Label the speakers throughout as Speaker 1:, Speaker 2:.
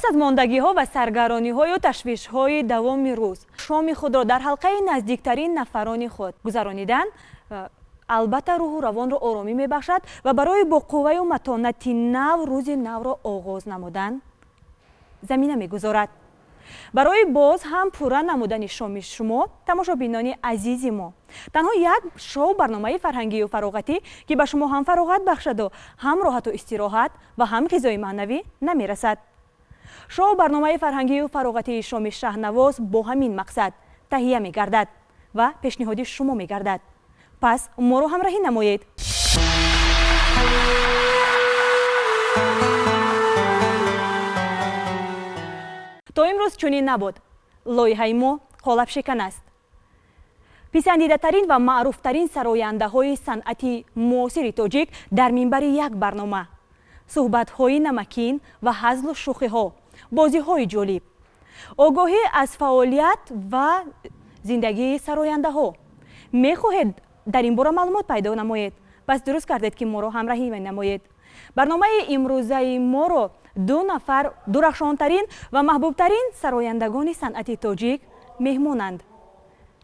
Speaker 1: аз мондагиҳо ва саргарониҳо ё ташвишҳои давоми рӯз шоми худро дар ҳалқаи наздиктарин нафарони худ гузаронидан албатта рӯҳу равонро оромӣ мебахшад ва барои бо қувваю матонати нав рӯзи навро оғоз намудан замина мегузорад. барои боз ҳам пурра намудани шоми шумо тамошобинони азизи мо танҳо як шоу барномаи фарҳангию фароғатӣ ки ба шумо ҳам фароғат бахшаду ҳам роҳату истироҳат ва ҳам ғизои маънавӣ намерасад. шоу барномаи фарҳангию фароғатии шоми шаҳнавоз бо ҳамин мақсад таҳия мегардад ва пешниҳоди шумо мегардад. пас моро ҳамроҳӣ намоед. то имрӯз чунин набуд. лоиҳаи мо қолабшикан аст. писандидатарин ва маъруфтарин сарояндаҳои санъати муосири тоҷик дар минбари як барнома суҳбатҳои намакин ва ҳазлу шӯхиҳо, бозиҳои ҷолиб, огоҳӣ аз фаъолият ва зиндагии сарояндаҳо. мехоҳед дар ин бора маълумот пайдо намоед? пас дуруст кардед ки моро ҳамроҳӣ менамоед. барномаи имрӯзаи моро ду нафар дурахшонтарин ва маҳбубтарин сарояндагони санъати тоҷик меҳмонанд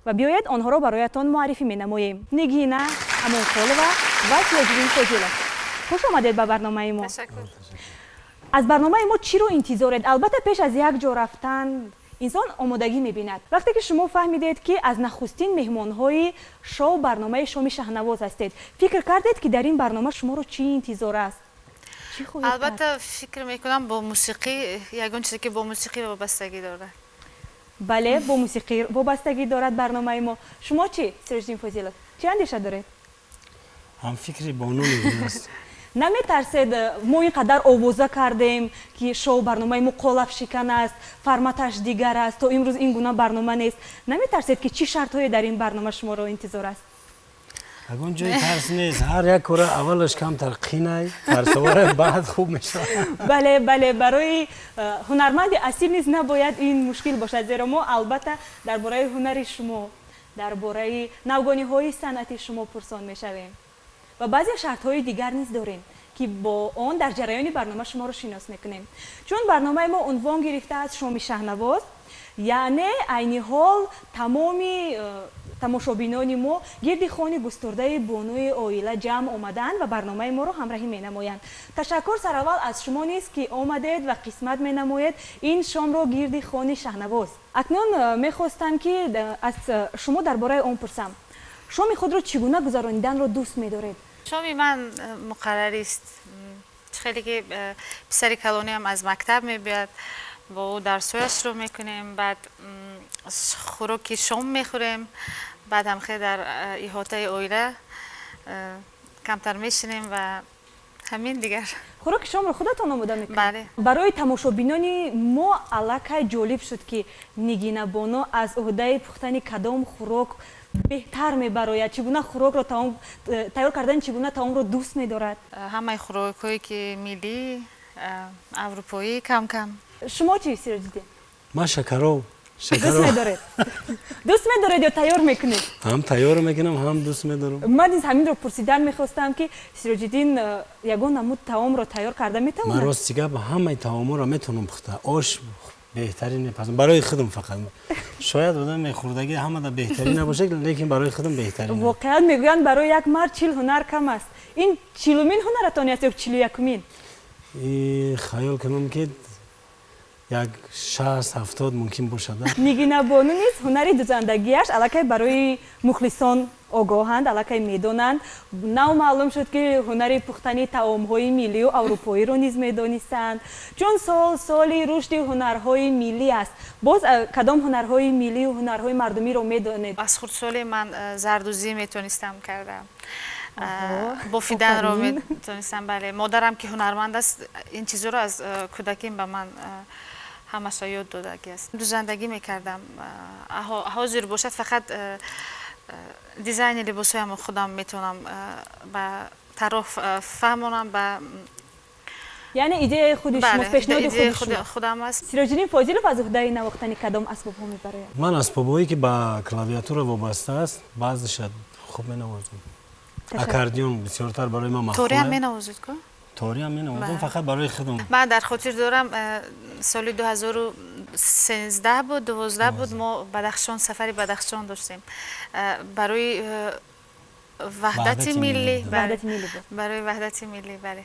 Speaker 1: ва биёед онҳоро бароятон муаррифӣ менамоем. Нигина, Амонхолова ва Сироҷиддин фозилов. хуш омадед ба барномаи мо. аз барномаи мо чиро интизоред? албатта пеш аз як ҷо рафтан инсон омодагӣ мебинад. вақте ки шумо фаҳмидед ки аз нахустин меҳмонҳои шоу барномаи шоми Шаҳнавоз ҳастед, фикр кардед ки дар ин барнома шуморо чӣ интизор аст?
Speaker 2: албатта фикр мекунам бо мусиқӣ ягон чизе ки бо мусиқӣ вобастагӣ дорад.
Speaker 1: бале, бо мусиқӣ вобастагӣ дорад барномаи мо. шумо чӣ, Сироҷиддин Фозилов, чӣ андеша доред?
Speaker 3: ҳамфикри Бону Нигина аст.
Speaker 1: наметарсед мо ин қадар овоза кардем ки шоу барномаи мо қолабшикан аст, форматаш дигар аст, то имрӯз ин гуна барнома нест. наметарсед ки чӣ шартҳое дар ин барнома шуморо интизор аст?
Speaker 3: ягон ҷои тарс нест. ҳар як кора аввалаш камтар қинай, тарсовара баъд хуб мешавад.
Speaker 1: бале, бале, барои ҳунарманди асил низ набояд ин мушкил бошад, зеро мо албатта дар бораи ҳунари шумо, дар бораи навгониҳои санъати шумо пурсон мешавем ва баъзе шартҳои дигар низ дорем ки бо он дар ҷараёни барнома шуморо шинос мекунем. чун барномаи мо унвон гирифтааст шоми Шаҳнавоз, яъне айни ҳол тамоми тамошобинони мо гирди хони густурдаи бонуи оила ҷамъ омаданд ва барномаи моро ҳамроҳӣ менамоянд. ташаккур сараввал аз шумо нест ки омадед ва қисмат менамоед ин шомро гирди хони Шаҳнавоз. акнун мехостам ки аз шумо дар бораи он пурсам. шоми худро чӣ гуна гузарониданро дӯст медоред?
Speaker 2: шоми ман муқаррарист. хеле ки писари калониам аз мактаб мебиёд, бо ӯ дарсҳояш шурӯъ мекунем, баъд хӯроки шом мехӯрем, баъд ҳам хеле дар иҳотаи оила камтар мешинем ва ҳамин дигар.
Speaker 1: хӯроки шомро худатон омода мекунед?
Speaker 2: бале.
Speaker 1: барои тамошобинони мо аллакай ҷолиб шуд ки Нигина Боно аз уҳдаи пухтани кадом хӯрок беҳтар мебарояд, чӣ гуна хӯрокро тайёр кардани чӣ гуна таомро дӯст медорад?
Speaker 2: ҳамаи хӯрокҳое ки миллӣ, аврупоӣ кам кам.
Speaker 1: шумо чӣ, Сироҷиддин?
Speaker 3: ман шакаров
Speaker 1: дӯст медоред? дӯст медоред ё тайёр мекунед?
Speaker 3: ҳам тайёр мекунам, ҳам дӯст медорам.
Speaker 1: ман низ ҳаминро пурсидан мехостам ки Сироҷиддин ягон намуд таомро тайёр карда метавонад?
Speaker 3: ман рости гап ҳамаи таомҳоро метавонам пухта. ош беҳтарин мепазам барои худам фақат. шояд одами хурдагӣ ҳамада беҳтарин набошад, лекин барои худам беҳтарин.
Speaker 1: воқеан мегӯянд барои як мард 40 ҳунар кам аст. ин 40-умин ҳунаратон аст ё 41-умин?
Speaker 3: хаёл кунам ки як 60-70 мумкин бошад.
Speaker 1: Нигина Бону низ ҳунари дузандагиаш аллакай барои мухлисон огоҳанд, аллакай медонанд. нав маълум шуд ки ҳунари пухтани таомҳои миллию аврупоиро низ медонистанд. чун соли рушди ҳунарҳои миллӣ аст. боз кадом ҳунарҳои миллию ҳунарҳои мардумиро медонед?
Speaker 2: аз хурдсолӣ ман зардӯзӣ метонистам кардам, бофиданро метонистам. бале, модарам ки ҳунарманд аст, ин чизоро аз кӯдаким ба ман ҳамаша ёд додагӣ аст. дузандагӣ мекардам. ҳозир бошад фақат дизайни либосҳоямро худам метавонам ба тароф фаҳмонам. ба
Speaker 1: яъне идеяи худи шумост, пешниҳоди худи
Speaker 2: худам аст.
Speaker 1: Сироҷиддин Фозилов аз уҳдаи навохтани кадом асбобҳо мебарояд?
Speaker 3: ман асбобҳое ки ба клавиатура вобаста аст, баъзеша хуб менавозам. аккордеон бисёртар барои ман махмул.
Speaker 2: ториам менавозед ку?
Speaker 3: تاری هم نوردم فقط برای خودم.
Speaker 2: من در خاطر دارم سال 2013 بود 12 بود ما بدخشان سفری بدخشان داشتیم برای وحدت ملی برای وحدت ملی بله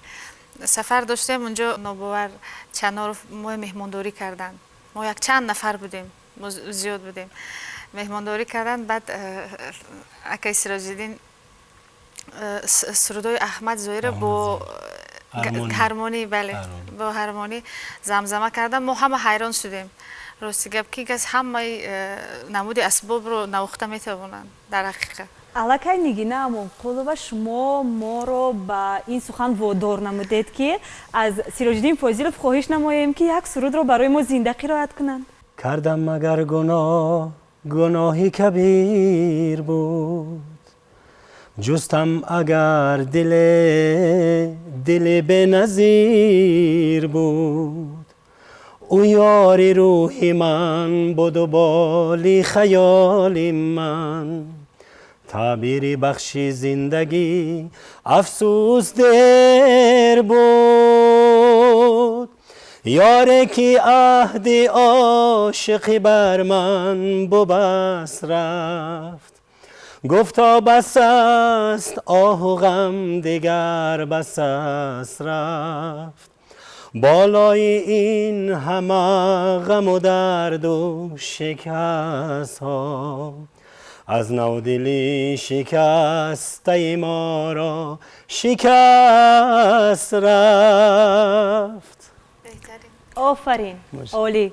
Speaker 2: سفر داشتیم اونجا ناباور چند رو ما مهمانداری کردن ما یک چند نفر بودیم زیاد بودیم مهمانداری کردن بعد اکای سیراجددین سرودای احمد زویره با هارمونی بله با هارمونی زمزمه کردن ما همه حیران شدیم راستی گپ کی از همه نمود اسباب رو نواخته میتونن در حقیقت
Speaker 1: алакай нигина амонқулова шумо моро ба ин сухан водор намудед ки аз сироҷиддин фозилов хоҳиш намоем ки як сурудро барои мо зинда қироат кунанд.
Speaker 3: کردم مگر گناه گناهی کبیر بود جستم اگر دل بنظیر بود او یاری روحی من بود و بالی خیالی من تعبیری بخشی زندگی افسوس در بود یاره کی عهد عاشقی بر من ببست رفت گفتا بس است آه و غم دیگر بس است رفت بالای این همه غم و درد و شکست ها از نودلی شکسته ما را شکست رفت.
Speaker 1: آفرین عالی.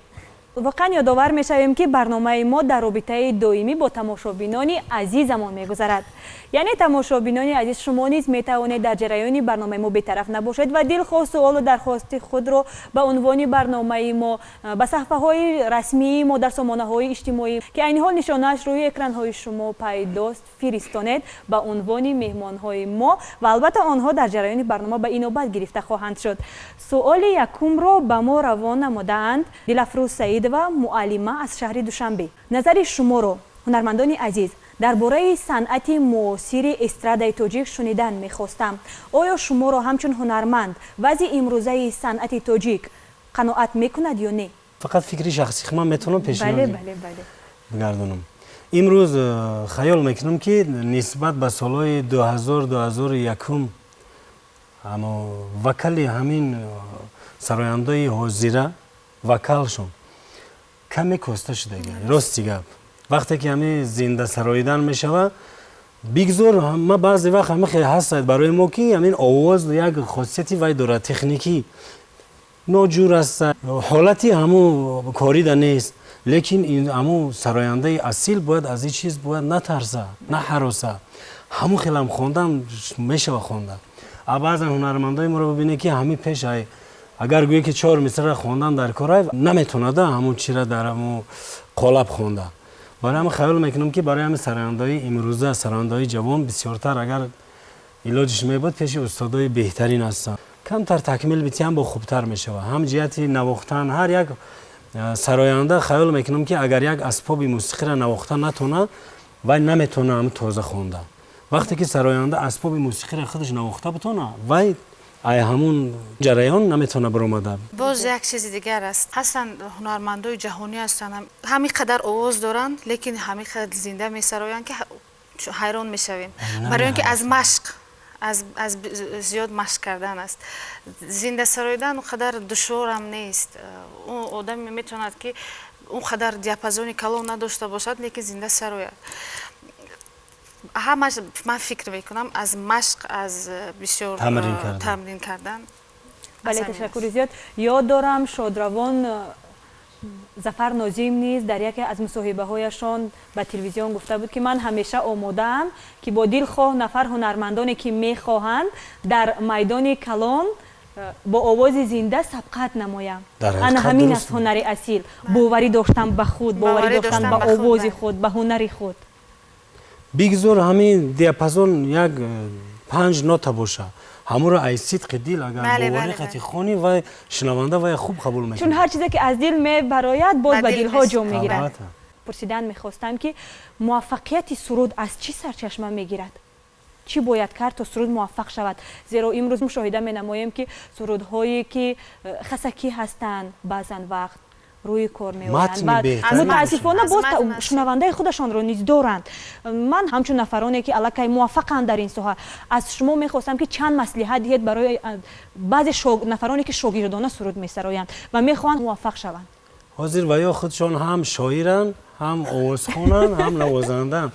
Speaker 1: واقعا یادآور میشویم که برنامه ما در رابطه دائمی با تماشابینان عزیزمان میگذرد. یعنی تماشابینان عزیز شما نیز میتوانید در جریان برنامه ما بی‌طرف نباشید و دلخواه سوال و درخواست خود را به عنوان برنامه ما به صفحه های رسمی ما در سامانه های اجتماعی که این حال نشانش روی اکران های شما پیداست فرستانید به عنوان مهمان های ما و البته آنها در جریان برنامه به اینوبت گرفته خواهند شد. سوال یکم را به ما روان نمودند دلفروز سعید و معلمه از شهر دوشنبه. نظر شما را هنرمندان عزیز درباره صنعت معاصر استرادای تاجیک شنیدن می‌خواستم. آیا شما را همچون هنرمند وضع امروزه صنعت تاجیک قناعت می‌کند یا نه؟
Speaker 3: فقط فکری شخصی من میتونم پیشنهاد بگردونم. امروز خیال میکنم که نسبت به سالهای 2001 اما وکل همین سرایندهای حاضره وکلشون کمی کاسته شده راستی گپ وقتی که همه زنده سراییدن میشوه بگذار ما بعضی وقت همه خیلی هستید برای ما که همین آواز یک خاصیتی وای داره تکنیکی ناجور است حالتی همو کاریده نیست لیکن این همو سراینده اصیل باید از این چیز باید نترسه نه حراسه همو خیلی هم خواندن میشوه خواندن بعضا هنرمندای ما رو ببینه که همین پیش های اگر گویی که 4 مصرع خواندن در کار نمیتونه همون چی را در همون قالب خونده برای همه خیال میکنم که برای همه سرایندهای امروزه سرایندهای جوان بسیارتر اگر علاجش میبود پیش استادای بهترین هستن کمتر تکمیل بیتی هم با خوبتر میشوه هم جهتی نواختن هر یک سراینده خیال میکنم که اگر یک اسباب موسیقی را نواختن نتونه و نمیتونه هم تازه خونده وقتی که سراینده اسباب موسیقی را خودش نواخته بتونه و همون جریان نمیتونه برآمده.
Speaker 2: باز یک چیز دیگر است هستن هنرمندای جهانی هستن همین قدر آواز دارن لیکن همین قدر زنده میسراین که حیران میشویم برای اینکه از مشق از زیاد مشق کردن است زنده سراییدن اونقدر دشوار هم نیست اون آدم میتواند که اونقدر دیاپازون کلان نداشته باشد لیکن زنده سراید همش من فکر میکنم از مشق از بسیار تمرین کردن
Speaker 1: بله تشکر زیاد یاد دارم شادروان ظفر ناظم نیز در یکی از مصاحبه هایشان به تلویزیون گفته بود که من همیشه آماده‌ام که با دلخواه نفر هنرمندانی که میخواهند در میدان کلان با آواز زنده سبقت نمایم همین است هنر اصیل باوری داشتن به خود باوری داشتن به آواز خود به هنر خود
Speaker 3: بگذار همین دیاپازون یک 5 نوت باشه همون را از صدق دل اگر باوری قطعی خونی و شنونده و خوب قبول میکنه
Speaker 1: چون هر چیزی که از دل میبراید باز به دلها جا میگیرد پرسیدن میخواستم که موفقیت سرود از چی سرچشمه میگیرد چی باید کرد تا سرود موفق شود؟ زیرا امروز مشاهده می‌نماییم که سرودهایی که خسکی هستند بعضن وقت روی کار می‌آیند. متاسفانه باز شنونده خودشان رو نیز دارند. من همچون نفرانی که الکی موفقند در این ساحه از شما می‌خواستم که چند مصلحت دهید برای بعضی نفرانی که شاگردانه سرود می‌سرایند و می‌خواهند موفق شوند.
Speaker 3: حاضر و یا خودشان هم شاعرن، هم آوازخوانن، هم نوازندن.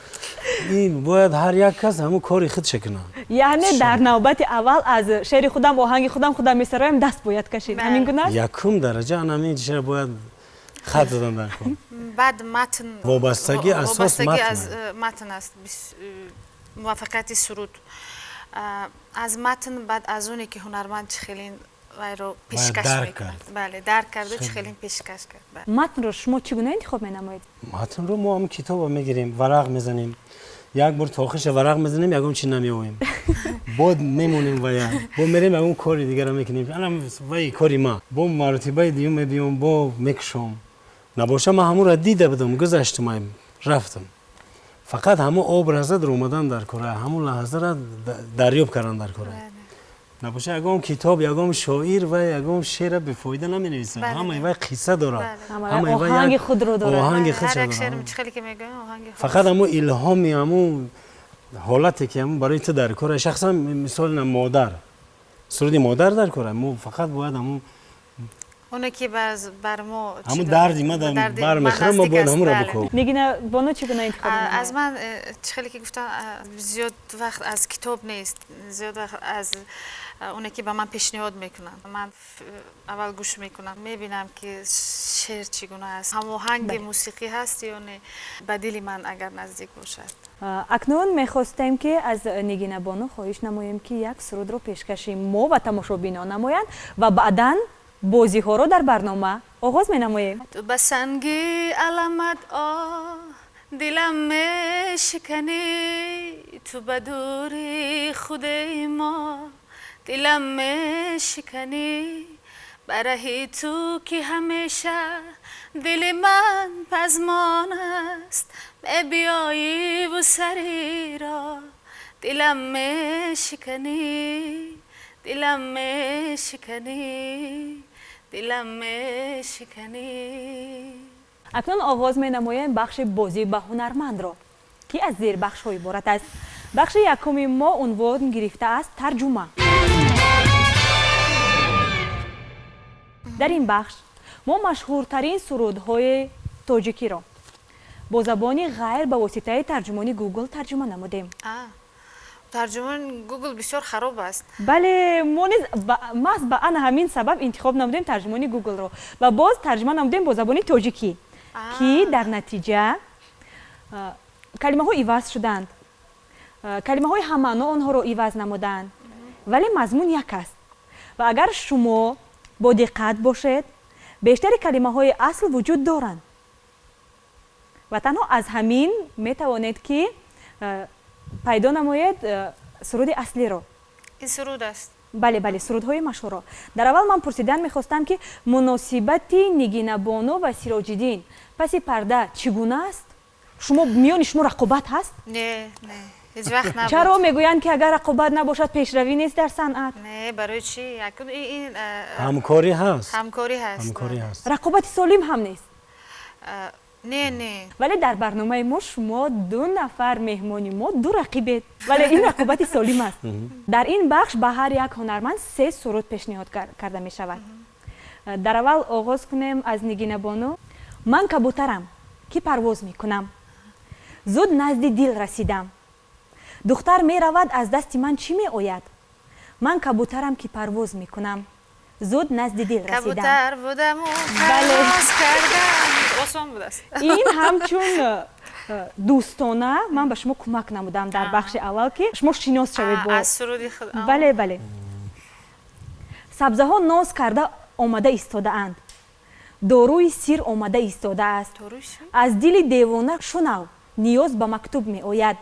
Speaker 3: این باید هر یک کس همون کاری خودش کنه.
Speaker 1: یعنی در نوبت اول از شعر خودم آهنگ خودم می‌سرایم دست باید کشید. همین گونه است؟
Speaker 3: یکم درجه همین شعر باید خط زدن در کن.
Speaker 2: بعد متن
Speaker 3: وابستگی اساس
Speaker 2: متن است. موفقیت سرود از متن بعد از اونی که هنرمند خیلی وای رو پیشکش میکنه. بله درک کرده خیلی پیشکش کرد.
Speaker 1: متن رو شما چگونه انتخاب می‌نمایید؟
Speaker 3: متن رو ما هم کتاب میگیریم، ورق میزنیم. یک بار تاخش ورق میزنیم، یکم چی نمیویم. بعد میمونیم و یا با میریم اون کاری دیگه رو میکنیم. الان وای کاری ما با مرتبه دیوم میبیم با میکشم. نباشه ما همون را دیده بودم گذشتم رفتم. فقط همون ابرزه در اومدن در کار، همون لحظه را دریاب کردن در کار. نباشه اگم کتاب یگم شاعر و یگم شعر به فایده نمی‌نویسه. همه وای قصه داره.
Speaker 1: همه آهنگ خود رو داره.
Speaker 3: آهنگ خودش
Speaker 2: داره.
Speaker 3: فقط همون الهامی همون حالتی که همون برای تو در کار. شخصا مثال مادر سرودی مادر در کار. ما فقط باید همون
Speaker 2: اونه که بر ما
Speaker 3: همون دردی ما در بر میخورم ما باید همون رو بکنم.
Speaker 1: نگینا بانو چگونه انتخاب می‌کنید؟
Speaker 2: از من خیلی که گفتم زیاد وقت از کتاب نیست، زیاد وقت از اونه که به من پیشنهاد میکنن. من اول گوش میکنم، میبینم که شعر چگونه است، هماهنگ موسیقی هست یا نه، به دل من اگر نزدیک باشد.
Speaker 1: اکنون میخواستیم که از نگینا بانو خواهش نماییم که یک سرود رو پیشکشی ما و تماشابینان نمایند و بعداً بازی ها رو در برنامه آغاز می نماییم.
Speaker 2: تو بسنگی علامت دلم می شکنی، تو بدوری خود ما دلم می شکنی، برای تو که همیشه دل من پزمان است، می بیایی و سری را دلم می شکنی، دلم می شکنی، دلم می شکنی.
Speaker 1: اکنون آغاز می نماییم بخش بازی به هنرمند را که از زیر بخش های عبارت است. بخش یکمی ما عنوان گرفته است ترجمه. در این بخش ما مشهورترین سرودهای تاجیکی را با زبانی غیر به واسطه ترجمانی گوگل ترجمه نمودیم.
Speaker 2: ترجمان گوگل بسیار خراب است.
Speaker 1: بله ما با آن همین سبب انتخاب نمودیم ترجمانی گوگل رو و باز ترجمه نمودیم با زبانی تاجیکی که در نتیجه کلمه ها عوض شدند. کلمه های همانا آنها رو عوض نمودند ولی مضمون یک است و اگر شما با دقت باشید بیشتر کلمه های اصل وجود دارند و تنها از همین می توانید که پیدا نماید سرود اصلی رو.
Speaker 2: این سرود است؟
Speaker 1: بله سرودهای مشهور. در اول من پرسیدن میخواستم که مناسبت نگینا بانو و سیروجدین پس پرده چگونه است؟ میان شما رقابت هست؟
Speaker 2: نه هیچ وقت نبود.
Speaker 1: چرا میگویند که اگر رقابت نباشد پیشروی نیست در صنعت؟
Speaker 2: نه برای چی؟ این
Speaker 3: همکاری هست.
Speaker 2: همکاری هست.
Speaker 1: رقابت سالم هم نیست.
Speaker 2: نه
Speaker 1: ولی در برنامه ما شما دو نفر مهمانی ما دو رقیبید ولی این رقابت سالم است. در این بخش به هر یک هنرمند 3 سرود پیشنهاد کرده می شود. در اول آغاز کنیم از نگینا بانو. من کبوترم که پرواز می کنم، زود نزد دل رسیدم، دختر می رود از دست من چی می آید؟ من کبوترم که پرواز می کنم، زود نزد دل رسیدم.
Speaker 2: کبوتر بودم و پرواز کردم. آسان بود است.
Speaker 1: این همچون دوستانه من به شما کمک نمودم در بخش اول که شما شناس شوید با
Speaker 2: از سرودی خود.
Speaker 1: بله سبزه ها ناز کرده آمده ایستاده اند، داروی سیر آمده ایستاده است، از دل دیوانه شنو نیاز به مکتوب می آید.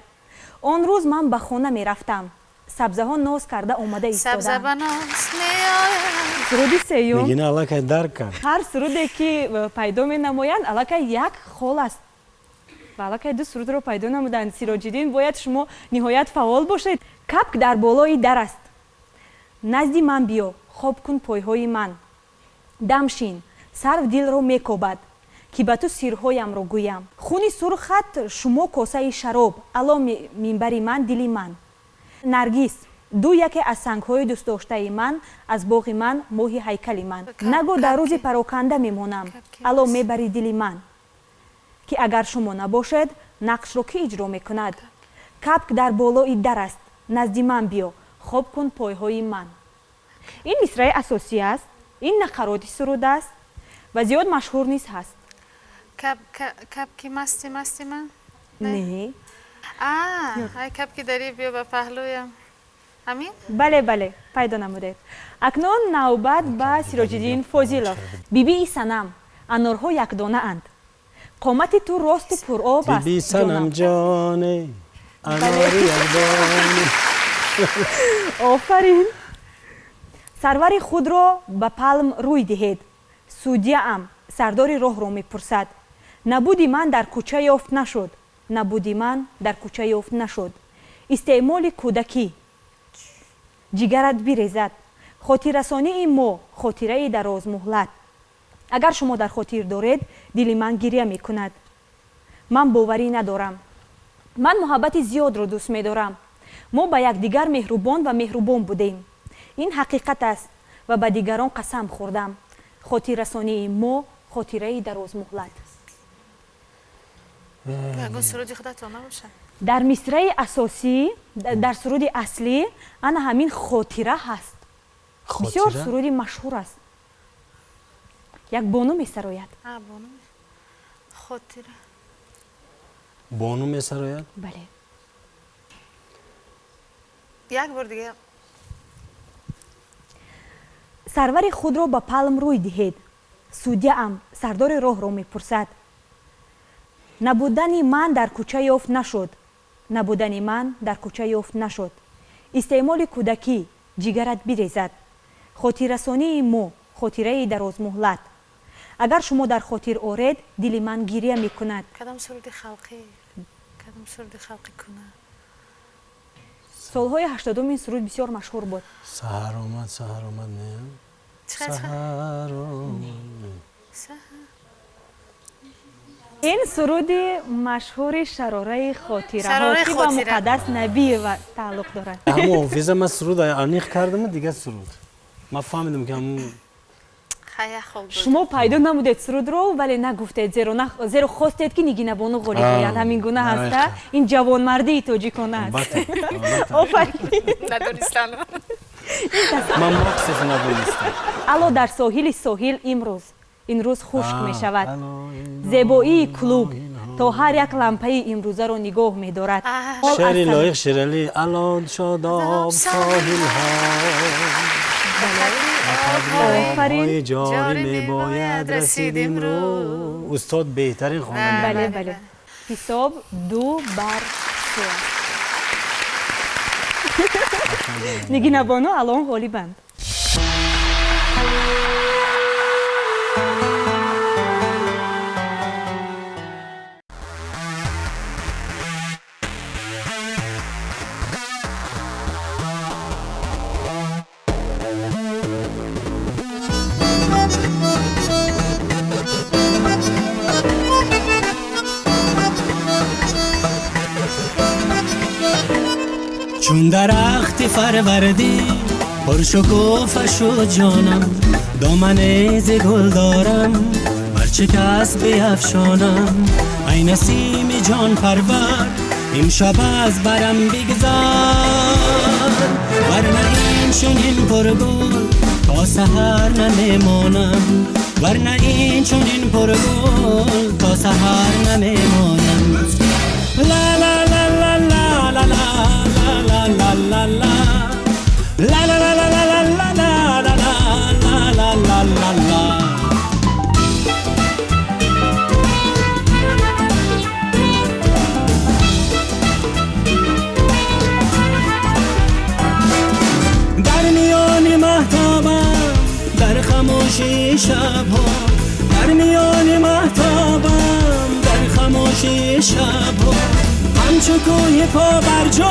Speaker 1: آن روز من به خانه می رفتم، سبزه ها ناز کرده آمده ایستاده.
Speaker 2: سبزه به ناز می آید.
Speaker 1: سرودی سیوم.
Speaker 3: نگینا علاقه درک کرد.
Speaker 1: هر سرودی که پیدا می نمایند علاقه یک خال است و علاقه 2 سرود رو پیدا نمودند. سیروجدین باید شما نهایت فعال باشید. کپک در بالای در است نزدی من بیا خواب کن پایهای من دمشین سرو دل رو میکوبد که به تو سیرهایم رو گویم خونی سرخت شما کاسه شراب الا منبری من دلی من نرگس دو یکی از سنگ‌های دوست داشته من از باغ من ماهی هیکل من نگو در روز پراکنده میمونم الا میبری دل من که اگر شما نباشد نقش رو کی اجرا میکند کپک در بالای در است نزدی من بیا خواب کن پایهای من این مصرع اساسی است این نقراتی سرود است و زیاد مشهور نیست هست
Speaker 2: کپکی مستی من
Speaker 1: نه
Speaker 2: کپکی داری بیا به پهلویم همین؟
Speaker 1: بله پیدا نمودید اکنون نوبت به سیروجددین فاضلов بیبی صنم انارها یک دانه اند قامت تو راست پر آب است
Speaker 3: بیبی صنم جانه انار یک دانه
Speaker 1: آفرین سرور خود را به پلم روی دهید سودیه ام سردار راه را میپرسد نبودی من در کوچه یافت نشد نبودی من در کوچه یافت نشد استعمال کودکی جگرت بیریزد خاطر رسانی این ما خاطره دراز مهلت اگر شما در خاطر دارید دل من گریه میکند من باوری ندارم من محبت زیاد را دوست میدارم ما به یکدیگر مهربان و مهربان بودیم این حقیقت است و به دیگران قسم خوردم خاطر رسانی ما خاطره دراز مهلت در مصرع اساسی در سرود اصلی انا همین خاطره هست بسیار سرودی مشهور است یک بانو میسراید
Speaker 2: خاطره
Speaker 3: بانو میسراید
Speaker 1: بله
Speaker 2: یک بار دیگه
Speaker 1: سرور خود را به پلم روی دهید سودیه ام سردار راه را میپرسد نبودن من در کوچه یافت نشد نبودن من در کوچه یافت نشد استعمال کودکی جگرت بیریزد خاطر رسانی ما خاطره دراز مهلت اگر شما در خاطر آرید دل من گریه میکند
Speaker 2: کدام سرود خلقی کنه
Speaker 1: سالهای 80 این سرود بسیار مشهور بود
Speaker 3: سحر آمد نه سحر
Speaker 1: این سرود مشهور شراره خاطره ها که با مقدس نبی و تعلق دارد
Speaker 3: همون حافظه من سرود انیق کردم دیگه سرود من فهمیدم که همون
Speaker 1: شما پیدا نمودید سرود رو ولی نگفتید زیرا خواستید که نگینه بانو غالی باید همین گونه هسته این جوان مردی تاجیکانه است آفرین
Speaker 2: ندانستم
Speaker 3: من مقصف ندانستم
Speaker 1: الا در ساحل این روز خشک می شود زیبایی کلوب تا هر یک لمپه امروزه رو نگاه می دارد
Speaker 3: شعری لایق شیرالی الان شد آب ساحل
Speaker 1: آفرین
Speaker 3: جاری می باید رسیدیم رو استاد بهترین خواننده
Speaker 1: بله حساب 2 بر 3 نگینه بانو الان حالی بند
Speaker 4: چون درخت فروردی پرشکوفه شد جانم دامن ز گل دارم بر چه کس بیفشانم ای نسیم جان پرور امشب از برم بگذر ورنه این چنین پرگل تا سحر نمیمانم ورنه این چنین پرگل تا سحر نمیمانم لا لا لا لا لا لا لا لا لا لا La la la la la la la la la la la la la در میان مهتابم در خاموشی شبها در میان مهتابم در خاموشی شبها من همچو کوه پا بر جا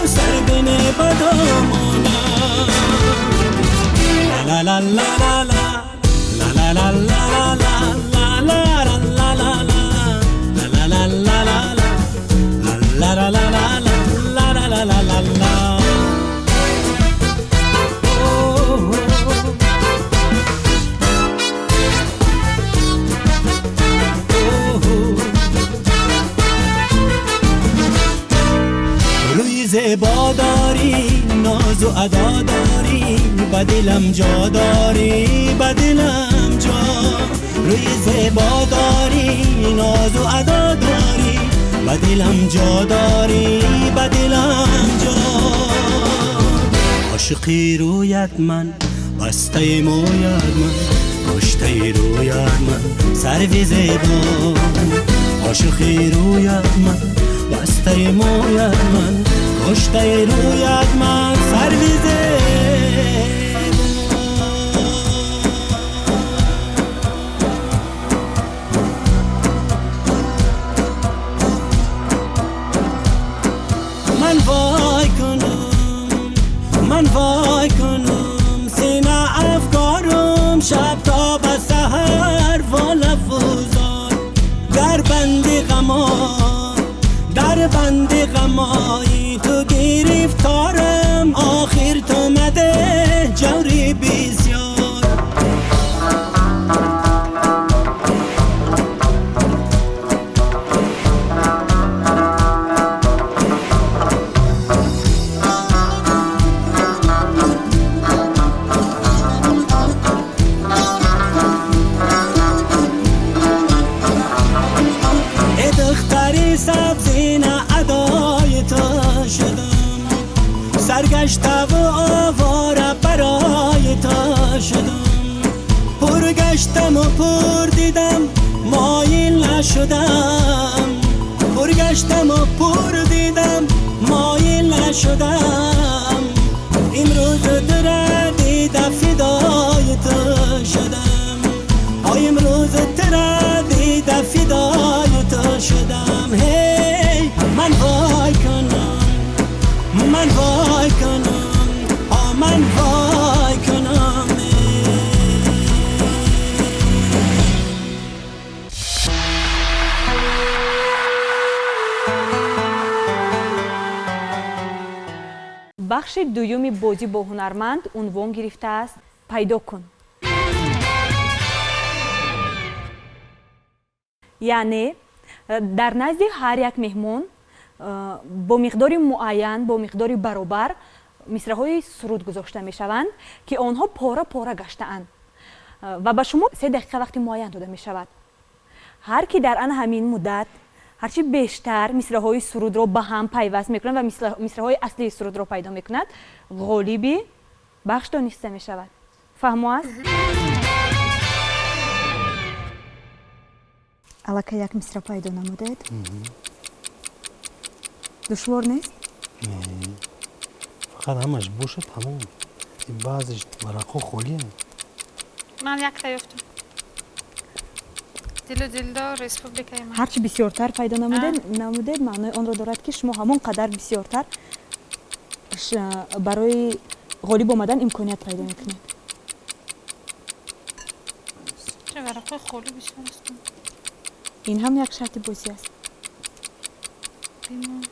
Speaker 4: سر بنه بدامانم لا لا لا لا لا لا لا لا لا لا لا روی زیبا داری ناز و ادا داری با دلم جا داری با دلم جا روی زیبا داری ناز و ادا داری با دلم جا داری با دلم جا عاشقی رویت من بسته مویت من کشته رویت من سروی زیبا عاشقی رویت من بسته مویت من کشته رویت من سروی زیبا من وای کنم سینه افکارم شب تا به سحر والا فوزان در بند غمایی تو گرفتارم آخر تو مده جوری بسیار سرگشته و آواره برای تا شدم پر گشتم و پر دیدم مایل نشدم پر گشتم و پر دیدم مایل نشدم امروز ترا دیده فدای تو شدم امروز ترا دیده فدای تو شدم هی من وای کنم من وای کنم من وای کنم
Speaker 1: بخش دویومی بازی با هنرمند عنوان گرفته است پیدا کن. یعنی در نزد هر یک مهمان با مقداری معین با مقداری برابر مصرع‌های سرود گذاشته می شوند که آنها پاره پاره گشته‌اند و به شما 3 دقیقه وقت معین داده می شود. هر کی در آن همین مدت هرچی بیشتر مصرع‌های سرود را به هم پیوست می‌کند و مصرع‌های اصلی سرود را پیدا می‌کند غالبی بخش دانسته می شود. فهمو است؟ الکی یک مصرع پیدا نمودید؟ دشوار نیست؟
Speaker 3: نه فقط همش باشه تمام بعضش ورقا خالیه.
Speaker 2: من یک تا یافتم دلدار ریسپوبلیکای من
Speaker 1: هرچی بسیارتر پیدا نمودید معنای آن را دارد که شما همون قدر بسیارتر برای غالب آمدن امکانیت پیدا میکنید.
Speaker 2: چه ورقای خالی بسیار است.
Speaker 1: این هم یک شرط بازی است.
Speaker 2: بیمون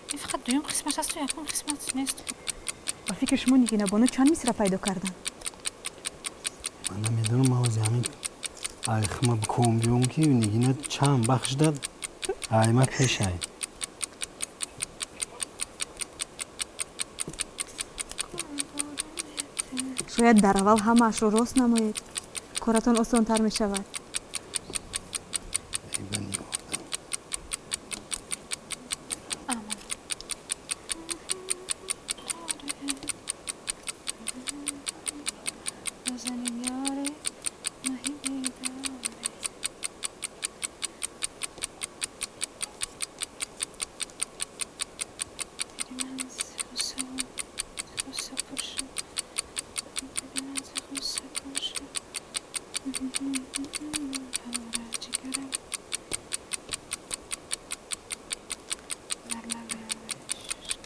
Speaker 2: این فقط دویم قسمت است و یکم قسمت نیست.
Speaker 1: با فکر شما نگینه بانو چند مصرع پیدا کردن؟
Speaker 3: من نمیدونم موازی همین ایخمه بکن بیون که نگینه چند بخش داد ایمه پیش های
Speaker 1: شاید در اول همه رو راست نمایید کارتان آسان‌تر می شود.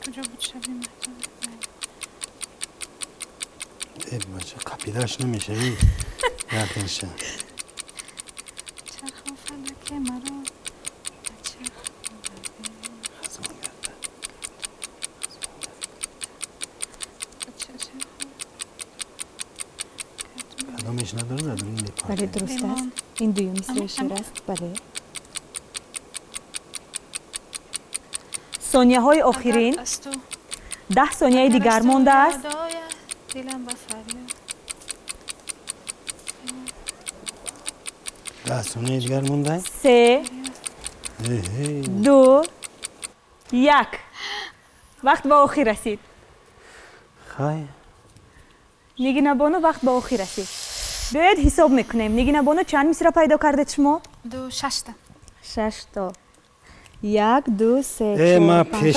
Speaker 2: کجا بود شبیه
Speaker 3: بچه قپیدهش نمیشه این یقینشه
Speaker 2: چرخم فلکه مرا
Speaker 3: کدامش نداره در این
Speaker 1: بله درست است این دویمی سر شعر است بله ثانیه های آخرین 10 ثانیه دیگر مانده است
Speaker 2: دلم با فریاد
Speaker 3: 10 ثانیه دیگر مونده
Speaker 1: 3 2 1 وقت به آخر رسید
Speaker 3: خیلی
Speaker 1: نگینا بانو وقت به آخر رسید بیاید حساب میکنیم نگینا بانو چند مصرع پیدا کردید شما
Speaker 2: 6 تا
Speaker 1: 6 تا 1 2 3 4 5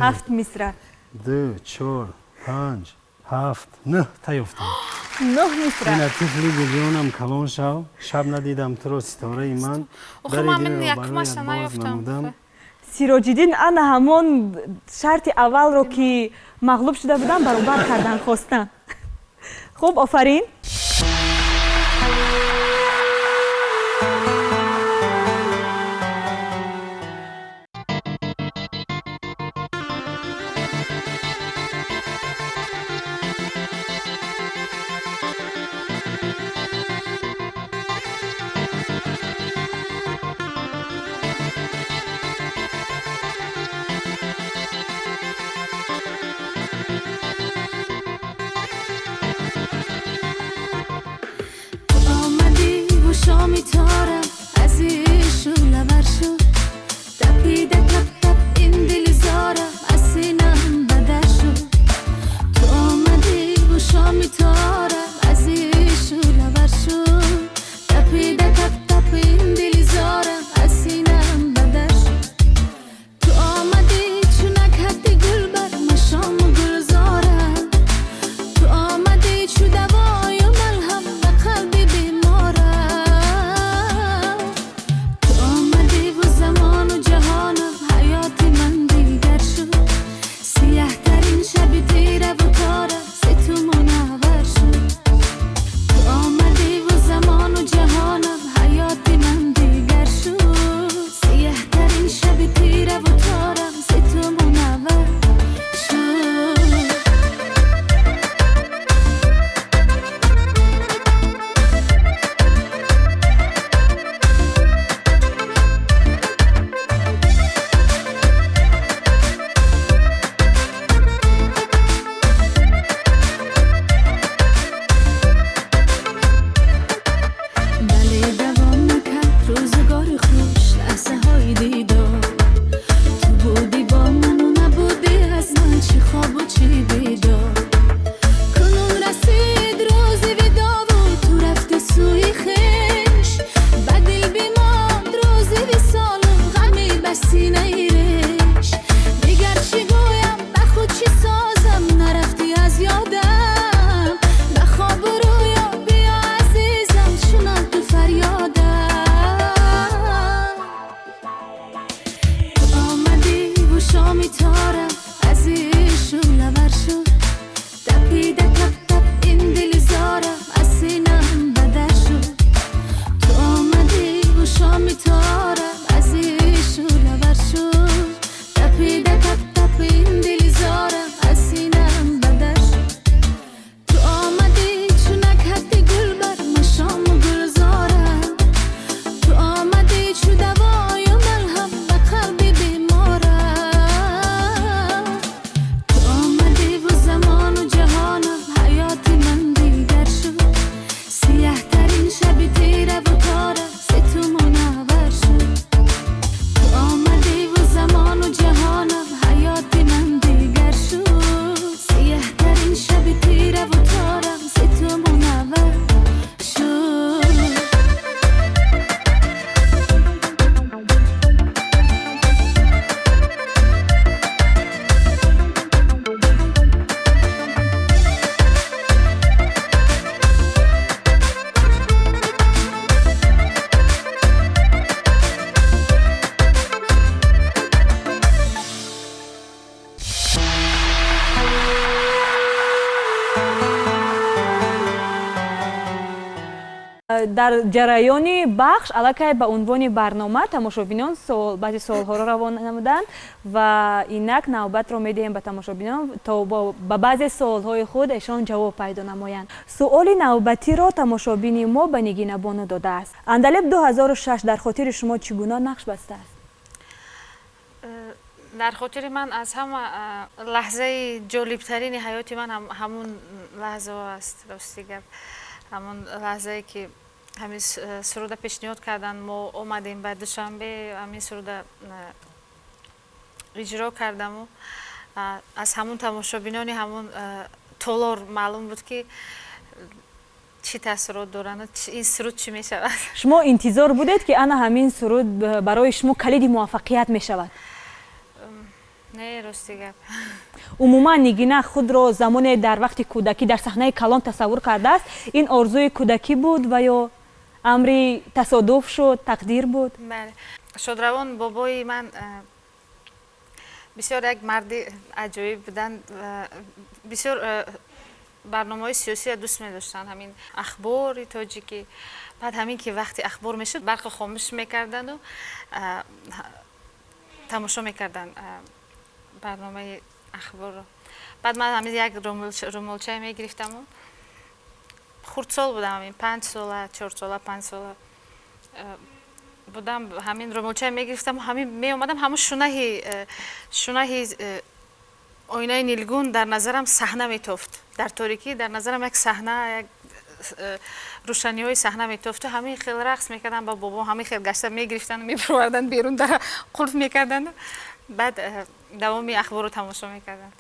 Speaker 1: 7 مصرع
Speaker 3: 2 4 5 7 9 تا یافتم
Speaker 1: 9 مصرع
Speaker 3: این طفلی گلیونم کلان شو شب ندیدم تو رو ستاره من
Speaker 2: خب من یکماش نیافتم
Speaker 1: سیروجیدین انا همون شرط اول رو که مغلوب شده بودن برابر کردن خواستن خب آفرین
Speaker 5: شامی تارم از ایشو لور شد تپیده تپ تپ این دل زارم از سینم بدر شد تو آمدی و شامی تارم از ایشو لور شد تپیده تپ تپ این دل زارم از سینم بدر شد تو آمدی چونک حدی گل بر مشام و گل زارم تو آمدی چو دوای و ملهم به قلبی بیمارم
Speaker 1: дар ҷараёни бахш аллакай ба унвони барнома тамошобинон баъзи суолҳоро равона намуданд ва инак навбатро медиҳем ба тамошобинон то ба баъзе суолҳои худ эшон ҷавоб пайдо намоянд. Суоли навбатиро тамошобини мо ба Нигина бону додааст. Андалеб 2006 дар хотири шумо чӣ гуна нақш бастааст?
Speaker 2: дар хотири ман аз ҳама лаҳзаи ҷолибтарини ҳаёти ман ҳамун лаҳзао аст. рости гап ҳамун лаҳзае ки ҳамин суруда пешниҳод карданд, мо омадем ба душанбе ҳамин суруда иҷро кардаму аз ҳамун тамошобинони ҳамун толор маълум буд ки чӣ таъссурот доранд, ин суруд чӣ мешавад.
Speaker 1: Шумо интизор будед ки ана ҳамин суруд барои шумо калиди муваффақият мешавад?
Speaker 2: Не, рости гап.
Speaker 1: Умуман Нигина худро замоне дар вақти кӯдакӣ дар саҳнаи калон тасаввур кардааст? Ин орзуи кӯдакӣ буд ва ё амри тасодуф шуд, тақдир буд?
Speaker 2: Бале. Шодравон бобои ман бисёр як марди аҷоиб буданд. Бисёр барномаҳои сиёсиро дӯст медоштанд. Ҳамин ахбори тоҷикӣ. Баъд ҳамин ки вақти ахбор мешуд барқи хомӯш мекарданду тамошо мекарданд барномаи ахборро. Баъд ман ҳамин як румолчае мегирифтаму хурдсол будам, ҳамин 5 сола 4 сола 5 сола будам, ҳамин румолчае мегирифтаму ҳамин меомадам, ҳамун шунаҳи оинаи нилгун дар назарам саҳна метофт. Дар торикӣ дар назарам як саҳна, як рӯшаниҳои саҳна метофту. Ҳамин хел рақс мекарданд ба бобом, ҳамин хел гашта мегирифтанду мебурварданд берун, дар қулф мекарданду баъд давоми ахборро тамошо мекарданд.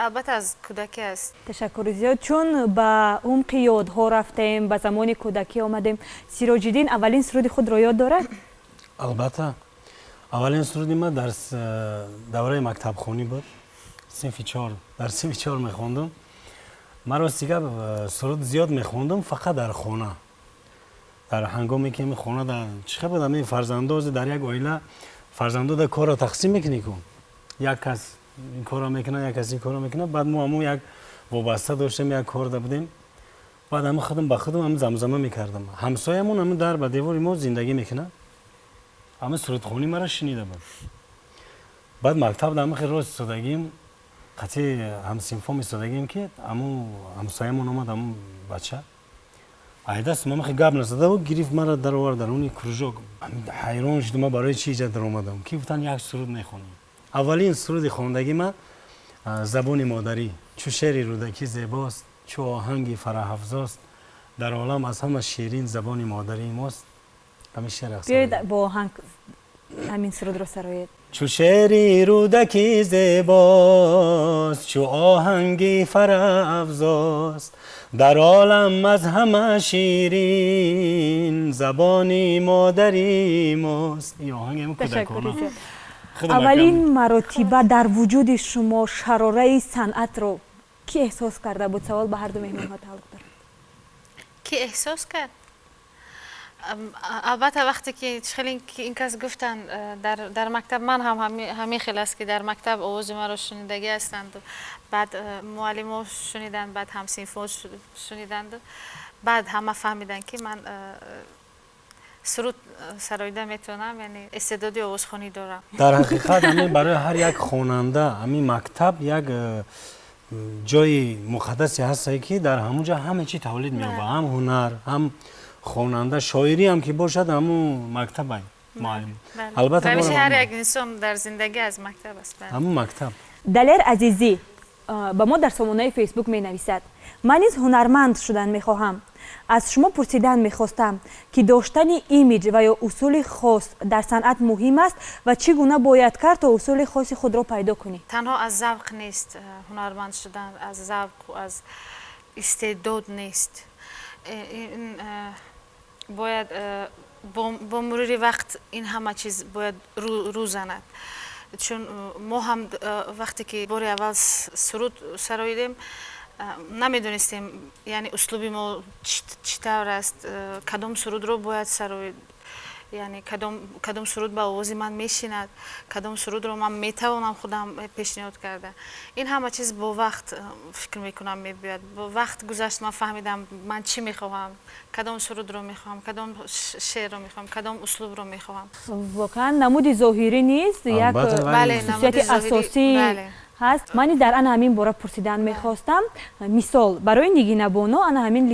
Speaker 2: Албатта аз кӯдакӣ аст.
Speaker 1: Ташаккури зиёд. Чун ба умқи ёдҳо рафтем, ба замони кӯдакӣ омадем. Сироҷиддин аввалин суруди худро ёд дорад?
Speaker 3: Албатта. Аввалин суруди ман дар давраи мактабхонӣ буд. Синфи 4. Дар синфи 4 мехондум. Ман рости гап суруд зиёд мехондум, фақат дар хона. Дар ҳангоме ки хона дар чӣ буд, ҳамин фарзандоз дар як оила фарзандода корро тақсим мекунӣ ку. Як кас ин корро мекунад, як кас ин корро мекунад. Баъд мо ҳамун як вобаста доштем, як кор будем. Баъд ҳамин худам ба худам ҳамин замзама мекардам. Ҳамсоямон ҳамин дар ба девори мо зиндагӣ мекунад. ҳамин сурудхони маро шинида буд. Баъд мактаб дар ҳамин хел рост истодагим, қатъи ҳамсинфом истодагим ки ҳамун ҳамсоямон омад, ҳамун бача айдаст мо мехи гап назада буд, гирифт маро даровард дар уни кружок. ҳайрон шудам барои чӣ иҷа даромадам ки гуфтанд як суруд мехонем. Аввалин суруди хондагӣ ман забони модарӣ. чӯ шеъри рӯдакӣ зебост, чӯ оҳанги фараҳафзост, дар олам аз ҳама ширин забони модарии мост. ҳамин шеър аст.
Speaker 1: Биёед бо оҳанг ҳамин сурудро сароед.
Speaker 3: чӯ шеъри рӯдакӣ зебост, чӯ оҳанги фараҳафзост, дар олам аз ҳама ширин забони модари мост. ин оҳанги кӯдакона.
Speaker 1: аввалин маротиба дар вуҷуди шумо шарораи санъатро кӣ эҳсос карда буд? Савол ба ҳарду меҳмонҳо тааллуқ дорад.
Speaker 2: Ки эҳсос кард? албатта вақте ки хеле ин кас гуфтанд дар мактаб, ман ҳам ҳамин хел аст ки дар мактаб овози маро шунидагӣ ҳастанду, баъд муаллимо шуниданд, баъд ҳамсинфҳо шуниданду, баъд ҳама фаҳмиданд ки ман суруд сароида метавонам, яъне истеъдоди овозхонӣ дорам. Дар
Speaker 3: ҳақиқат ҳамин барои ҳар як хонанда ҳамин мактаб як ҷои муқаддасе ҳастае ки дар ҳамун ҷо ҳама чӣ тавлид меёбад, ҳам ҳунар, ҳам хонанда, шоирӣ ҳам ки бошад ҳамун мактабай муаллим.
Speaker 2: Албатта ҳар як инсон дар зиндагӣ аз мактаб аст.
Speaker 3: ҳамун мактаб.
Speaker 1: Далер азизӣ ба мо дар сомонаи фейсбук менависад: ман низ ҳунарманд шудан мехоҳам. аз шумо пурсидан мехостам ки доштани имиҷ ва ё усули хос дар санъат муҳим аст ва чӣ гуна бояд кард то усули хоси худро пайдо кунӣ?
Speaker 2: Танҳо аз завқ нест ҳунарманд шудан, аз завқу аз истеъдод нест. бояд бо мурури вақт ин ҳама чиз бояд рӯ занад. Чун мо ҳам вақте ки бори аввал суруд сароидем, намедонистем яъне услуби мо чӣ тавр аст, кадом сурудро бояд сароид. یعنی کدام سرود با آواز من میشیند، کدام سرود رو من میتوانم خودم پیشنهاد کرده. این همه چیز با وقت فکر میکنم میبیاد. با وقت گذشت من فهمیدم من چی میخواهم، کدام سرود رو میخوام، کدام شعر رو میخوام، کدام اسلوب رو میخوام.
Speaker 1: واقعا نمود ظاهری نیست، یک خصوصیت اساسی هست. من در آن همین باره پرسیدن میخواستم. مثال برای نیگینا بانو آن همین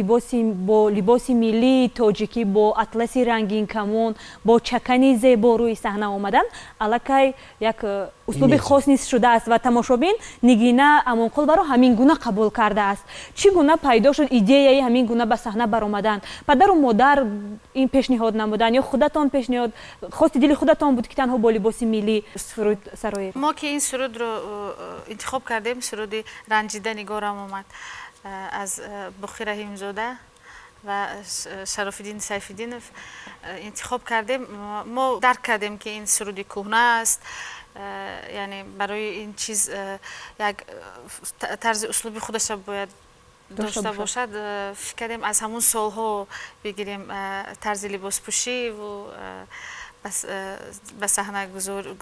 Speaker 1: لباس ملی تاجیکی با اطلسی رنگین کمون با چکنی زیبا روی صحنه آمدن الکی یک اسلوب خاص نیست شده است و تماشابین نیگینا امانقل برای همین گونه قبول کرده است. چی گونه پیدا شد ایده همین گونه به صحنه برآمدن؟ پدر و مادر این پیشنهاد نمودن یا خودتان پیشنهاد خواست دل خودتان بود که تنها با لباس ملی سرود سرایید؟
Speaker 2: ما که این سرود رو انتخاب کردیم، سرود رنجیده نگارم آمد از بخی رحیمزاده و شراف‌الدین سیف‌الدینov انتخاب کردیم. ما درک کردیم که این سرود کهنه است، یعنی برای این چیز یک طرز اسلوبی خودش باید داشته باشد. فکر کردیم از همون سالها بگیریم طرز لباس پوشی و به صحنه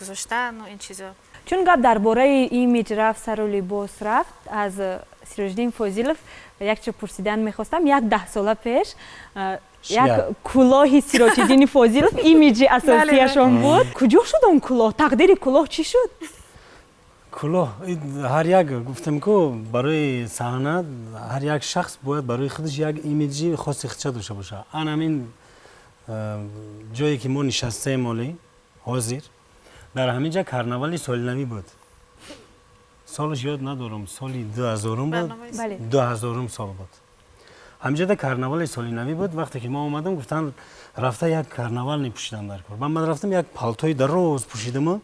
Speaker 2: گذاشتن و این چیزا.
Speaker 1: چون گپ درباره ایمیج رفت، سر و لباس رفت، از سیروجدین فوزیلوف یک چه پرسیدن میخواستم. 10 سال پیش یک کلاه سیروجدین فوزیلوف ایمیج اساسیشون بود. کجا شد اون کلاه؟ تقدیر کلاه چی شد؟
Speaker 3: کلاه هر یک گفتم که برای صحنه هر یک شخص باید برای خودش یک ایمیجی خاصی خودش داشته باشه. آن همین جایی که ما نشسته مالی حاضر در همینجا کرنوالی سال نوی بود. سالش یاد ندارم، سالی 2000 بود. 2000 سال بود. همینجا در کرنوالی سال نوی بود. وقتی که ما اومدم گفتن رفته یک کرنوال نپوشیدن در کار. من رفتم یک پالتوی دراز پوشیدم،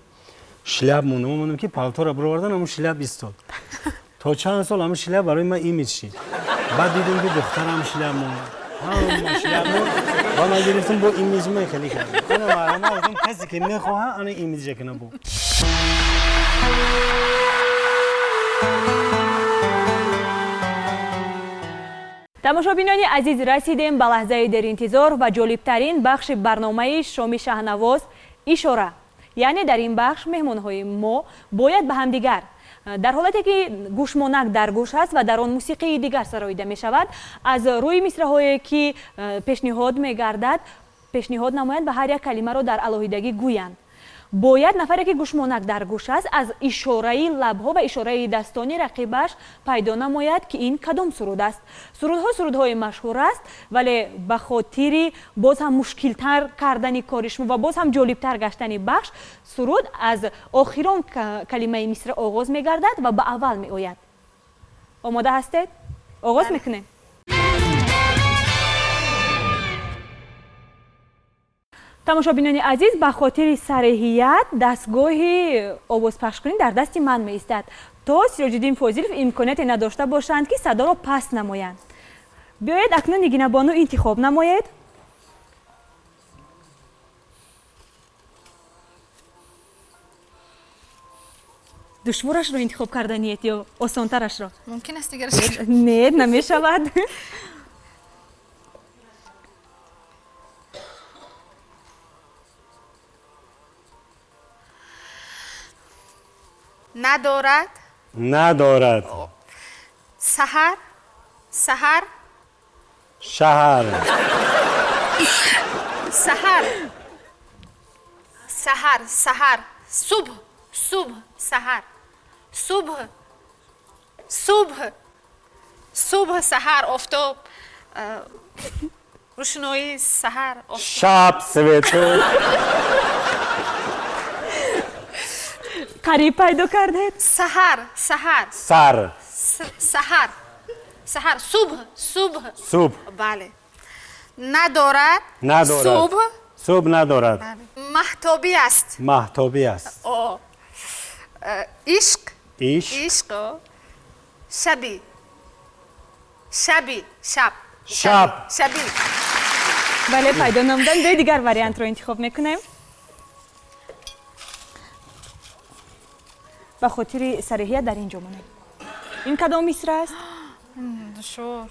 Speaker 3: شلاب موندم که پالتو را بردن همون شلاب ایستاد. تا چند سال همون شلاب برای من ایمیج شد. بعد دیدم که دخترم شلاب موند. من گرفتم با ایمیج من خیلی کردم. من گفتم کسی که میخواه آن ایمیج کنه بود.
Speaker 1: تماشابینان عزیز، رسیدیم به لحظه در انتظار و جالبترین بخش برنامه شومی شهنواز اشاره. یعنی در این بخش مهمانهای ما باید به هم دیگر در حالتی که گوشمانک در گوش است و در آن موسیقی دیگر سراییده می شود، از روی مصرع‌هایی که پیشنهاد می گردد پیشنهاد نمایند و هر یک کلمه را در علاهیدگی گویند. باید نفری که گوشمانک در گوش است از اشاره لبها و اشاره دستانی رقیبش پیدا نماید که این کدام سرود است. سرودها سرودهای مشهور است، ولی به خاطر باز هم مشکلتر کردن کارش و باز هم جالبتر گشتن بخش، سرود از آخران کلمه مصرع آغاز می گردد و به اول می آید. آماده هستید؟ آغاز میکنیم. تماشابینان عزیز، به خاطر صریحیت دستگاه آواز پخش کنین در دست من می ایستد تا سیروجدین فوزیلوف امکانیت نداشته باشند که صدا را پس نمایند. بیایید اکنون نیگینا بانو انتخاب نماید. دشوارش رو انتخاب کردنیت یا آسانترش رو؟
Speaker 2: ممکن است دیگر
Speaker 1: نه نمی شود.
Speaker 2: ندارد.
Speaker 3: ندارد.
Speaker 2: سحر. سحر.
Speaker 3: شهر.
Speaker 2: سحر. سحر. سحر. صبح. صبح. سحر. صبح. صبح. صبح. سحر. آفتاب. روشنایی. سحر.
Speaker 3: شب. سویتو.
Speaker 1: قریب پیدا کردید.
Speaker 2: سحر. سحر.
Speaker 3: سر.
Speaker 2: سحر. سحر. صبح. صبح.
Speaker 3: صبح.
Speaker 2: بله. ندارد.
Speaker 3: ندارد.
Speaker 2: صبح.
Speaker 3: صبح ندارد.
Speaker 2: بله. مهتابی است.
Speaker 3: مهتابی است.
Speaker 2: عشق.
Speaker 3: عشق.
Speaker 2: عشق. شبی. شبی. شب.
Speaker 3: شب.
Speaker 2: شبی.
Speaker 1: بله پیدا نمودن. به دیگر واریانت رو انتخاب میکنیم. به خاطر صریحیت در اینجا مونه. این کدام مصرع است؟
Speaker 2: دشوار.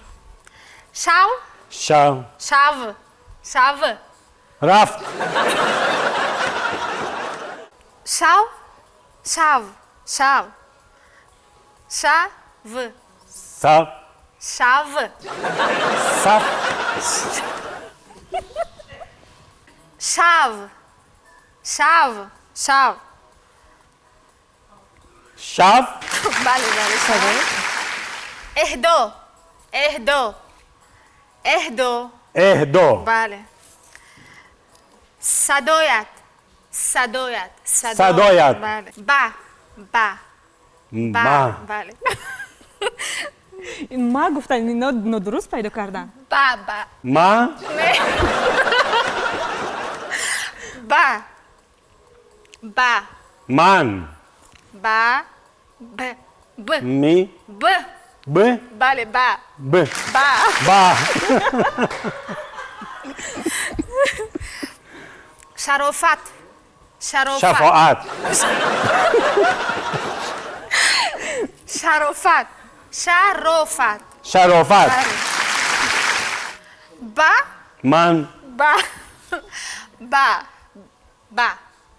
Speaker 2: شو.
Speaker 3: شو.
Speaker 2: شو. شو.
Speaker 3: رفت
Speaker 2: شو شو شو شو
Speaker 3: صف
Speaker 2: شو
Speaker 3: صف
Speaker 2: شو شو شو
Speaker 3: شف
Speaker 2: بله بله اهدو اهدو اهدو
Speaker 3: اهدو
Speaker 2: بله صدایت صدایت
Speaker 3: صدایت.
Speaker 2: بله با
Speaker 3: ما
Speaker 2: بله
Speaker 1: ما گفتن اینا نادرست پیدا کردن.
Speaker 2: با
Speaker 3: ما
Speaker 2: با
Speaker 3: من
Speaker 2: با ب
Speaker 3: می
Speaker 2: ب
Speaker 3: ب
Speaker 2: بله با
Speaker 3: ب با
Speaker 2: شرافت شرافت
Speaker 3: شفاعت
Speaker 2: شرافت شرافت
Speaker 3: شرافت
Speaker 2: با
Speaker 3: من
Speaker 2: با با با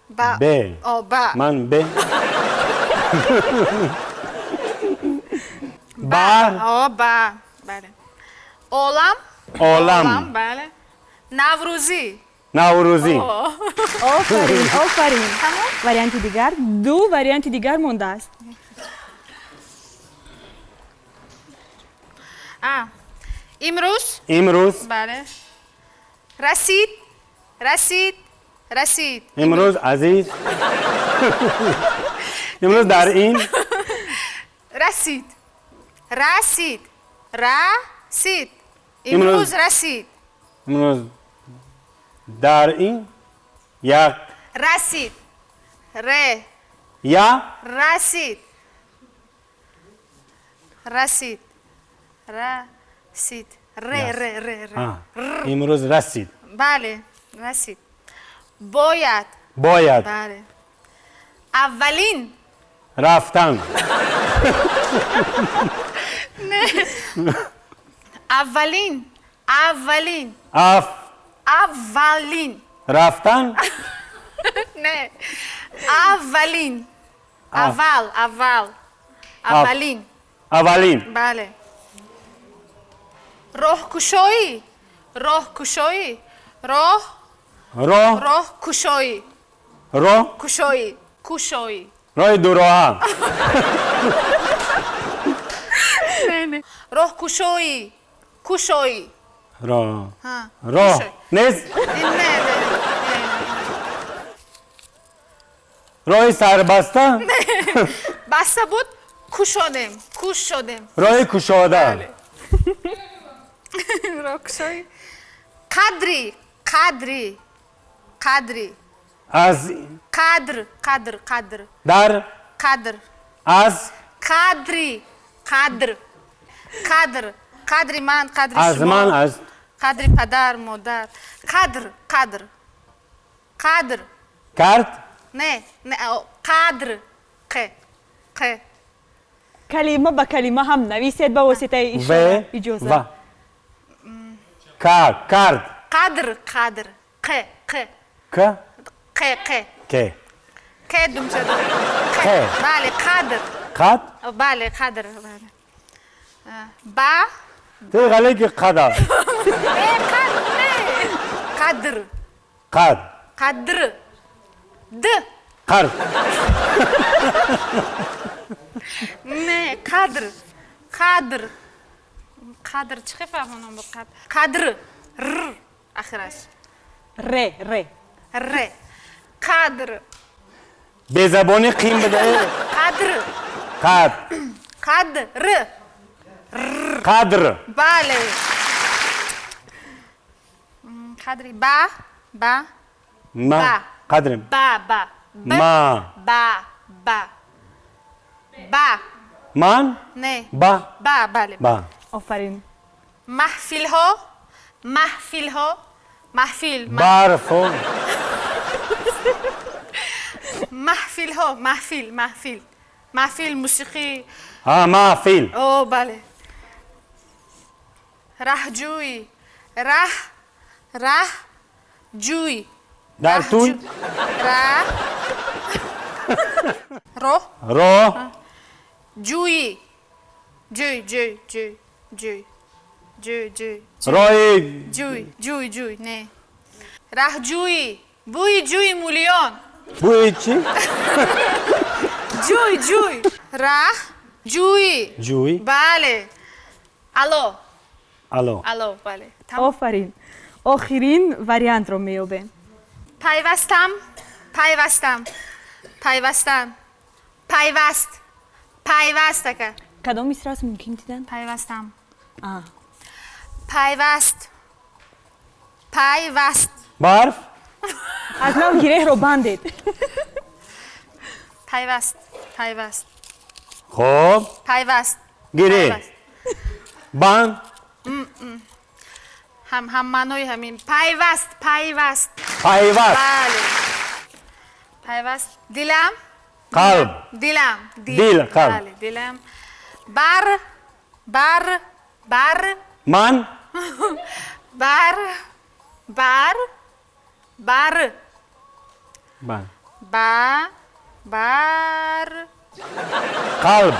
Speaker 2: با
Speaker 3: ب
Speaker 2: او با
Speaker 3: من ب با
Speaker 2: او با بله عالم
Speaker 3: عالم
Speaker 2: بله نوروزی
Speaker 3: نوروزی
Speaker 1: آفرین آفرین. وریانت دیگر دو وریانت دیگر مونده است.
Speaker 2: امروز
Speaker 3: بله
Speaker 2: رسید رسید رسید
Speaker 3: امروز عزیز امروز در این
Speaker 2: رسید رسید رسید امروز رسید
Speaker 3: امروز در این یک
Speaker 2: رسید ر
Speaker 3: یا
Speaker 2: رسید رسید رسید ر
Speaker 3: امروز رسید
Speaker 2: بله رسید باید
Speaker 3: باید
Speaker 2: بله اولین
Speaker 3: رفتن
Speaker 2: اولین اولین
Speaker 3: اف
Speaker 2: اولین
Speaker 3: رفتن
Speaker 2: نه اولین اول اولین
Speaker 3: اولین
Speaker 2: بله راهگشایی راهگشایی
Speaker 3: راه
Speaker 2: راهگشایی
Speaker 3: راه
Speaker 2: گشایی گشایی
Speaker 3: راه دو راه
Speaker 2: راهگشایی گشایی
Speaker 3: راه
Speaker 2: ها
Speaker 3: راه
Speaker 2: گشایی.
Speaker 3: نیست
Speaker 2: نه
Speaker 3: راه سربسته
Speaker 2: بسته بود کوش شدیم
Speaker 3: راه کشاده
Speaker 2: راهگشایی قدری
Speaker 3: از
Speaker 2: قدر
Speaker 3: در
Speaker 2: قدر
Speaker 3: از
Speaker 2: قدری من قدری
Speaker 3: از
Speaker 2: شما
Speaker 3: من از
Speaker 2: قدری پدر مادر قدر
Speaker 3: کرد
Speaker 2: نه قدر ق
Speaker 1: کلمه به کلمه هم نویسید به واسطه
Speaker 3: و
Speaker 1: اشاره اجازه.
Speaker 3: و کرد
Speaker 2: قدر ق
Speaker 3: که
Speaker 2: دم شد
Speaker 3: که
Speaker 2: بله
Speaker 3: قد
Speaker 2: بله قدر بله با
Speaker 3: تی غلی که قدر
Speaker 2: قدر د
Speaker 3: قرد
Speaker 2: نه قدر چه فهمونم با قدر ر آخرش
Speaker 1: ر
Speaker 2: قدر
Speaker 3: به زبانی قیم بده قدر
Speaker 2: بله قدری با
Speaker 3: ما قدر ما
Speaker 2: با
Speaker 3: من
Speaker 2: نه
Speaker 3: با
Speaker 2: بله
Speaker 3: با
Speaker 1: آفرین.
Speaker 2: محفل
Speaker 3: برفو
Speaker 2: محفل موسیقی
Speaker 3: محفل
Speaker 2: او بله راهجویی جوی
Speaker 3: در توی
Speaker 2: رو جوی
Speaker 3: رای
Speaker 2: جوی نه راه جوی بوی جوی مولیون
Speaker 3: بوی چی؟
Speaker 2: جوی راه جوی بله الو بله
Speaker 1: آفرین. آخرین وریانت رو می‌یابیم.
Speaker 2: پیوست که
Speaker 1: کدام مصرع است ممکن دیدن؟
Speaker 2: پیوستم پیوست
Speaker 3: برف
Speaker 1: از نام گیره رو بندید.
Speaker 2: پیوست
Speaker 3: خب گیره بند
Speaker 2: هم معنای همین پیوست
Speaker 3: پیوست
Speaker 2: بله پیوست دلم
Speaker 3: قلب دل قلب
Speaker 2: بله دلم بر
Speaker 3: من
Speaker 2: بر
Speaker 3: بند
Speaker 2: بر
Speaker 3: قلب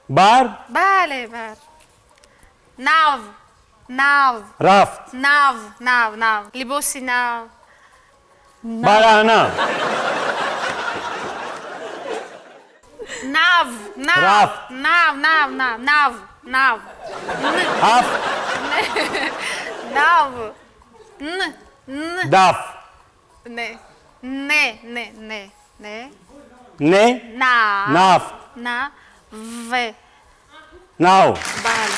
Speaker 3: بر
Speaker 2: بله بر ناو
Speaker 3: رفت
Speaker 2: لباسی ناو
Speaker 3: برهنه رفت
Speaker 2: ناو
Speaker 3: هفت دف
Speaker 2: نه
Speaker 3: نفت
Speaker 2: و
Speaker 3: نو
Speaker 2: بله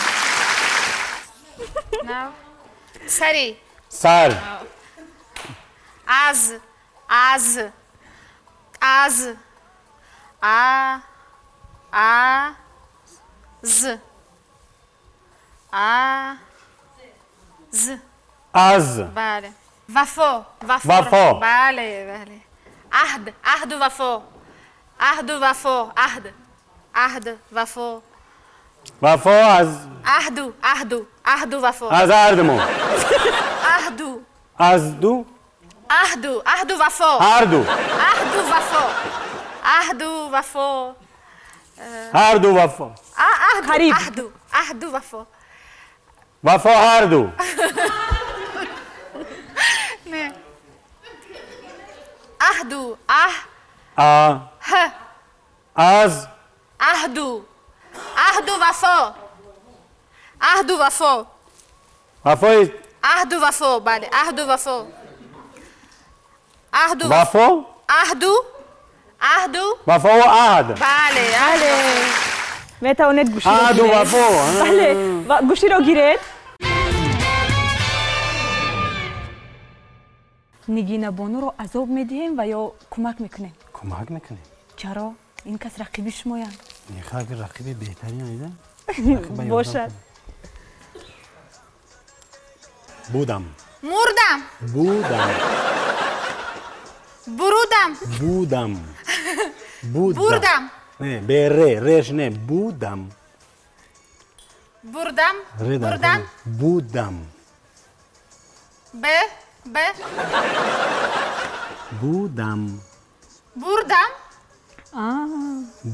Speaker 2: ناو سری
Speaker 3: سر
Speaker 2: از بله وفا بله عهد و وفا
Speaker 3: وفا از
Speaker 2: عهد و وفا
Speaker 3: از اردمون
Speaker 2: عهد
Speaker 3: و
Speaker 2: وفا
Speaker 3: هر دو وفا
Speaker 1: قریب.
Speaker 2: عهد و وفا
Speaker 3: وفا هر دو
Speaker 2: نه
Speaker 3: از
Speaker 2: عهد و وفا
Speaker 3: وفای
Speaker 2: عهد و وفا بله عهد و وفا
Speaker 3: وفا وفا و عهد
Speaker 2: بله
Speaker 1: میتواند گوشی رو
Speaker 3: عهد و
Speaker 1: گیرید.
Speaker 3: وفا
Speaker 1: بله و گوشی رو گیرید. نگینا بانو رو عذاب میدهیم و یا کمک میکنیم؟
Speaker 3: کمک میکنیم.
Speaker 1: چرا؟ این کس رقیبی شماین.
Speaker 3: میخواه اگر رقیب بهتری نیده
Speaker 1: باشد.
Speaker 3: بودم
Speaker 2: بردم
Speaker 3: نه به ریش نه بودم بودم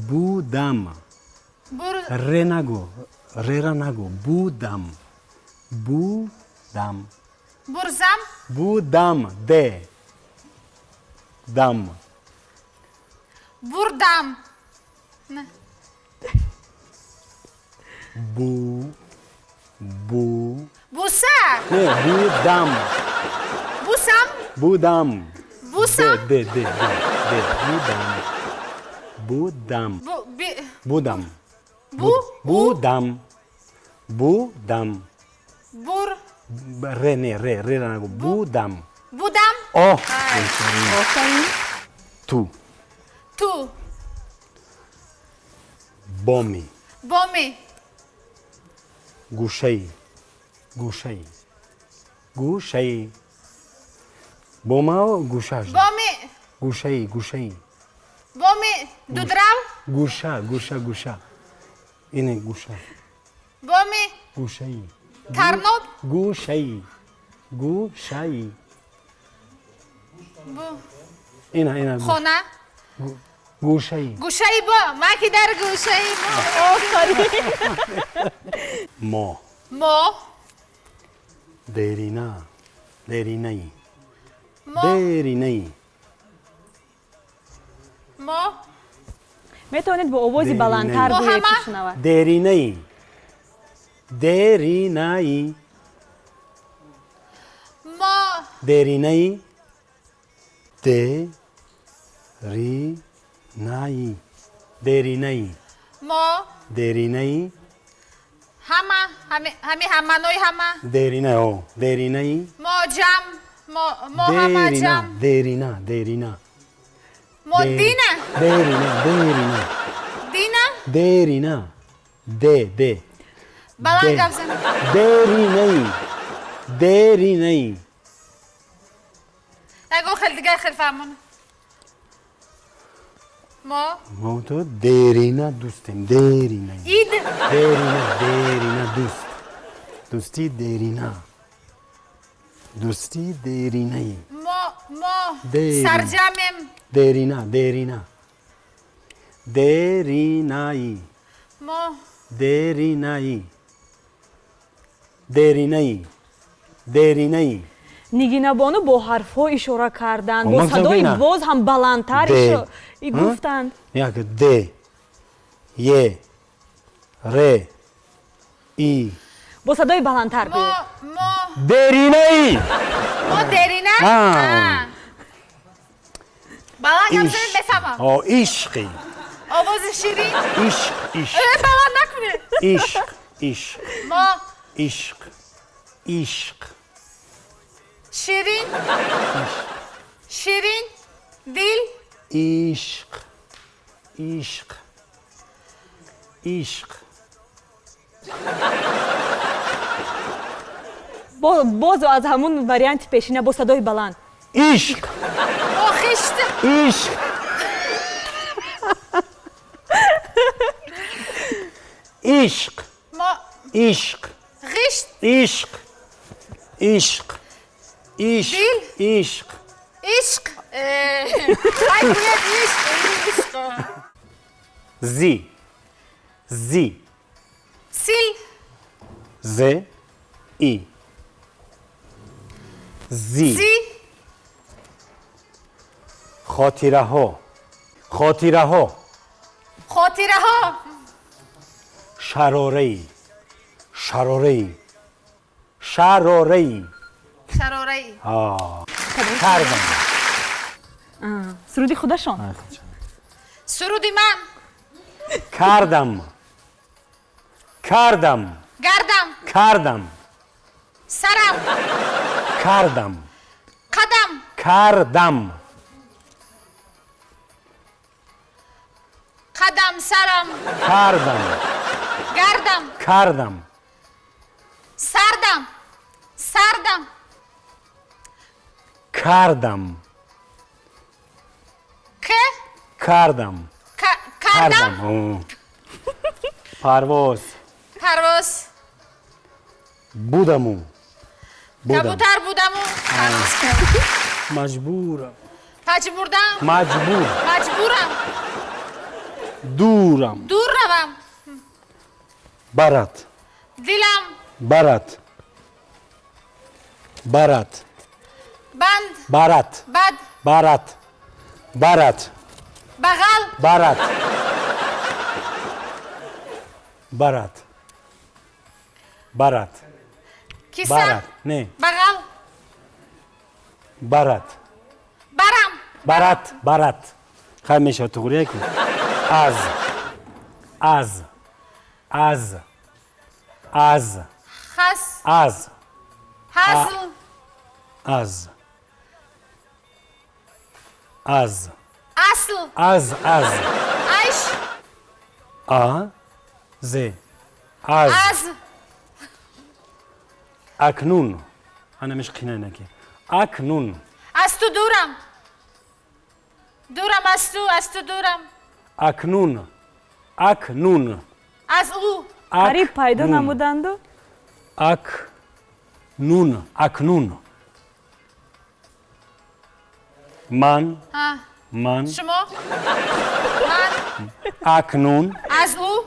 Speaker 3: بودم ره نگو ره را نگو بودم بودم ده دم
Speaker 2: بردم نه بوسه
Speaker 3: نه بودم
Speaker 2: بوسم
Speaker 3: ده بودم ره نه ره را نگو بودم
Speaker 1: آفرین.
Speaker 3: تو بامی گوشه بوما و گوشش گوشه
Speaker 2: بامی دودراو
Speaker 3: گوشه اینه گوشه
Speaker 2: بامی
Speaker 3: گوشه
Speaker 2: Тарноб.
Speaker 3: گوشه‌ای گوشه‌ای اینا
Speaker 2: خونه.
Speaker 3: گوشه‌ای
Speaker 2: گوشه‌ای با. ما که در گوشه‌ای
Speaker 3: ما
Speaker 2: ما.
Speaker 3: دیرینا دیرینه‌ای
Speaker 2: ما.
Speaker 3: دیرینه‌ای
Speaker 2: ما.
Speaker 1: میتونید با آوازی بلندتر
Speaker 2: ما
Speaker 1: گویید
Speaker 2: همه.
Speaker 1: که شنود.
Speaker 3: دیرینه‌ای دیرینه‌ای
Speaker 2: ما.
Speaker 3: دیرینه‌ای دیرینه‌ای دیرینه‌ای
Speaker 2: ما.
Speaker 3: دیرینه‌ای
Speaker 2: همه همانوی همه.
Speaker 3: دیرینه او دیرینه‌ای
Speaker 2: ما جمع. ما همه جمع.
Speaker 3: دیرینا
Speaker 2: ما دینه.
Speaker 3: دیرینا ده
Speaker 2: بلند گپ زن.
Speaker 3: دیرینه‌ای
Speaker 2: نگو خیلی دیگه خیلی فهمونه. ما.
Speaker 3: تو دیرینا دوستیم دیرینه‌ای
Speaker 2: اید.
Speaker 3: دیرینا دوستی دیرینا دوستی دیرینه‌ای
Speaker 2: ما
Speaker 3: دیرین.
Speaker 2: سرجمیم.
Speaker 3: دیرینه‌ای
Speaker 2: ما.
Speaker 3: دیرینه‌ای
Speaker 1: نیگینا بانو با حرف‌ها اشاره کردند، با
Speaker 3: من
Speaker 1: صدای
Speaker 3: گفتم
Speaker 1: باز هم بلندتر گفتند.
Speaker 3: یک د ی ر ای
Speaker 1: با صدای بلندتر
Speaker 2: ما.
Speaker 1: گویید.
Speaker 3: دیرینه‌ای
Speaker 2: ما درینه. بلند گپ زن بفهمم.
Speaker 3: عشقی
Speaker 2: آواز شیرین.
Speaker 3: عشق
Speaker 2: بلند نکنه.
Speaker 3: عشق
Speaker 2: ما.
Speaker 3: عشق
Speaker 2: شیرین. شیرین. دل.
Speaker 3: عشق
Speaker 1: باز از همون وریانت پیشینه با صدای بلند.
Speaker 3: عشق
Speaker 2: ما خشت.
Speaker 3: عشق
Speaker 2: ما
Speaker 3: عشق
Speaker 2: خشت.
Speaker 3: عشق
Speaker 2: دل.
Speaker 3: عشق
Speaker 2: عشق. ای باید عشق.
Speaker 3: زی
Speaker 2: سیل.
Speaker 3: ز ای زی
Speaker 2: زی.
Speaker 3: خاطره ها
Speaker 2: خاطره ها.
Speaker 3: شراره
Speaker 2: شراره.
Speaker 3: کردم
Speaker 1: سرودی خودشان.
Speaker 2: سرودی من.
Speaker 3: کردم
Speaker 2: گردم. سرم.
Speaker 3: کردم
Speaker 2: قدم سرم.
Speaker 3: کردم
Speaker 2: سردم. که.
Speaker 3: کردم پرواز بودم
Speaker 2: کبوتر بودم.
Speaker 3: مجبورم
Speaker 2: مجبورم.
Speaker 3: دورم
Speaker 2: دور روم.
Speaker 3: برات
Speaker 2: دلم.
Speaker 3: برات
Speaker 2: بند.
Speaker 3: برات
Speaker 2: بد.
Speaker 3: برات
Speaker 2: بغل.
Speaker 3: برات
Speaker 2: کیسه.
Speaker 3: نه
Speaker 2: بغل.
Speaker 3: برات برات خیلی میشه تو غریه کن از
Speaker 2: خس.
Speaker 3: از
Speaker 2: حزل. اصل. عیش. از.
Speaker 3: اکنون انا مش قناة نكي اکنون
Speaker 2: از تو دورم. از تو دورم.
Speaker 3: اکنون
Speaker 2: از او.
Speaker 1: قریب پیدا نمودند.
Speaker 3: اکنون من
Speaker 2: شما
Speaker 3: اکنون
Speaker 2: از او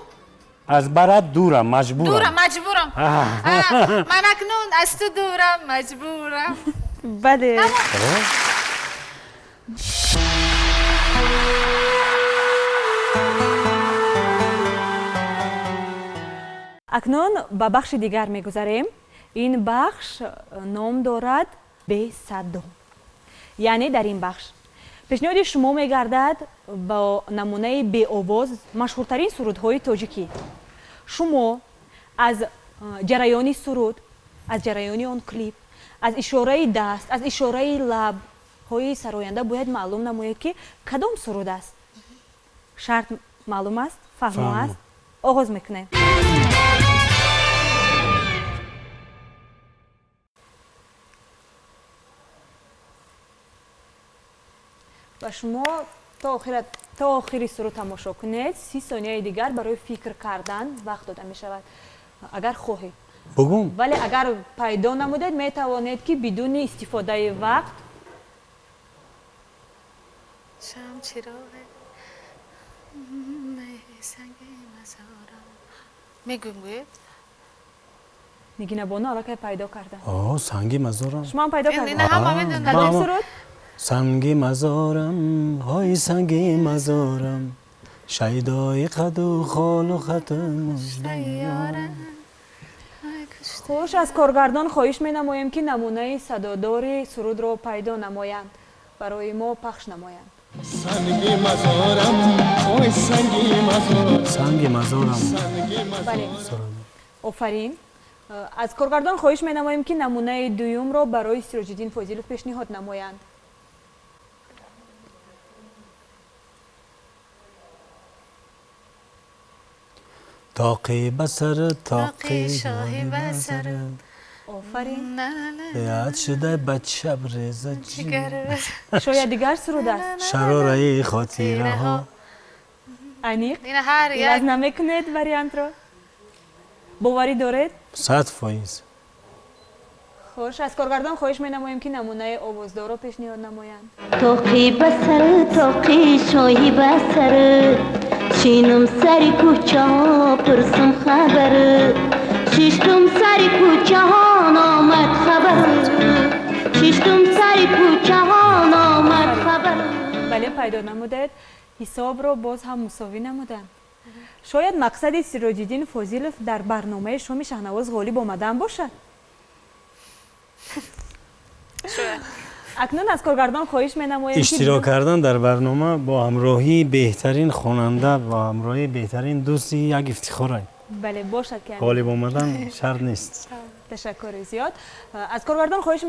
Speaker 3: از برات دورم مجبورم
Speaker 2: مجبورم من اکنون از تو دورم مجبورم
Speaker 1: بله اکنون به بخش دیگر میگذاریم. این بخش نام دارد به صدا. یعنی در این بخش پیشنهاد شما میگردد با نمونه به آواز مشهورترین سرودهای تاجیکی. شما از جریان سرود، از جریان آن کلیپ، از اشاره دست، از اشاره لب های سراینده باید معلوم نمایید که کدام سرود است. شرط معلوم است؟ فهم است؟ آغاز میکنیم. و شما تا آخری سرود تماشا کنید. 30 ثانیه دیگر برای فکر کردن وقت داده می شود اگر خواهید.
Speaker 3: بگم.
Speaker 1: ولی اگر پیدا نمودید می توانید که بدون استفاده وقت
Speaker 2: شام چراغ سنگ مزارم میگوید
Speaker 1: نگینا بانو الان که پیدا کردن.
Speaker 3: سنگ مزارم.
Speaker 1: شما هم پیدا کردن.
Speaker 2: این همه میدونن.
Speaker 1: کدام سرود؟
Speaker 3: سنگ مزارم های سنگ مزارم شیدای قد و خال و ختم
Speaker 1: خوش. از کارگردان خواهش می نماییم که نمونه صدادار سرود را پیدا نمایند برای ما پخش نمایند.
Speaker 6: سنگ مزارم اوی سنگ مزارم
Speaker 3: سنگ مزارم.
Speaker 1: بله آفرین. از کارگردان خواهش می نماییم که نمونه دوم را برای سیروجدین فاضلوف پیشنهاد نمایند.
Speaker 3: تاقی بسر تاقی شاهی بسر
Speaker 1: آفرین.
Speaker 3: یاد شده بچه بریز جگر
Speaker 1: شاید دیگر سرود است.
Speaker 3: شراره خاطره ها.
Speaker 1: انیق
Speaker 2: این هر
Speaker 1: ایلاز
Speaker 2: یک
Speaker 1: نمیکنید وریانت را؟ باوری دارید؟
Speaker 3: 100%.
Speaker 1: خوش. از کارگردان خواهش می نماییم که نمونه آوازدار را پیشنهاد نمایند.
Speaker 7: تاقی بسر تاقی شاهی بسر شینم سری کوچه ها پرسم خبر ششتم سری کوچه ها نامد خبر ششتم سری کوچه ها نامد خبر.
Speaker 1: بله پیدا نمودید. حساب را باز هم مساوی نمودند. شاید مقصد سیروجدین فاضلوف در برنامه شومی شهنواز غالب آمدن باشد. اکنون از کارگردان خواهش می نماییم
Speaker 3: اشتراک کردن در برنامه با همراهی بهترین خواننده و همراهی بهترین دوستی یک افتخار است.
Speaker 1: بله باشد که
Speaker 3: غالب آمدن شرط نیست.
Speaker 1: تشکر زیاد. از کارگردان خواهش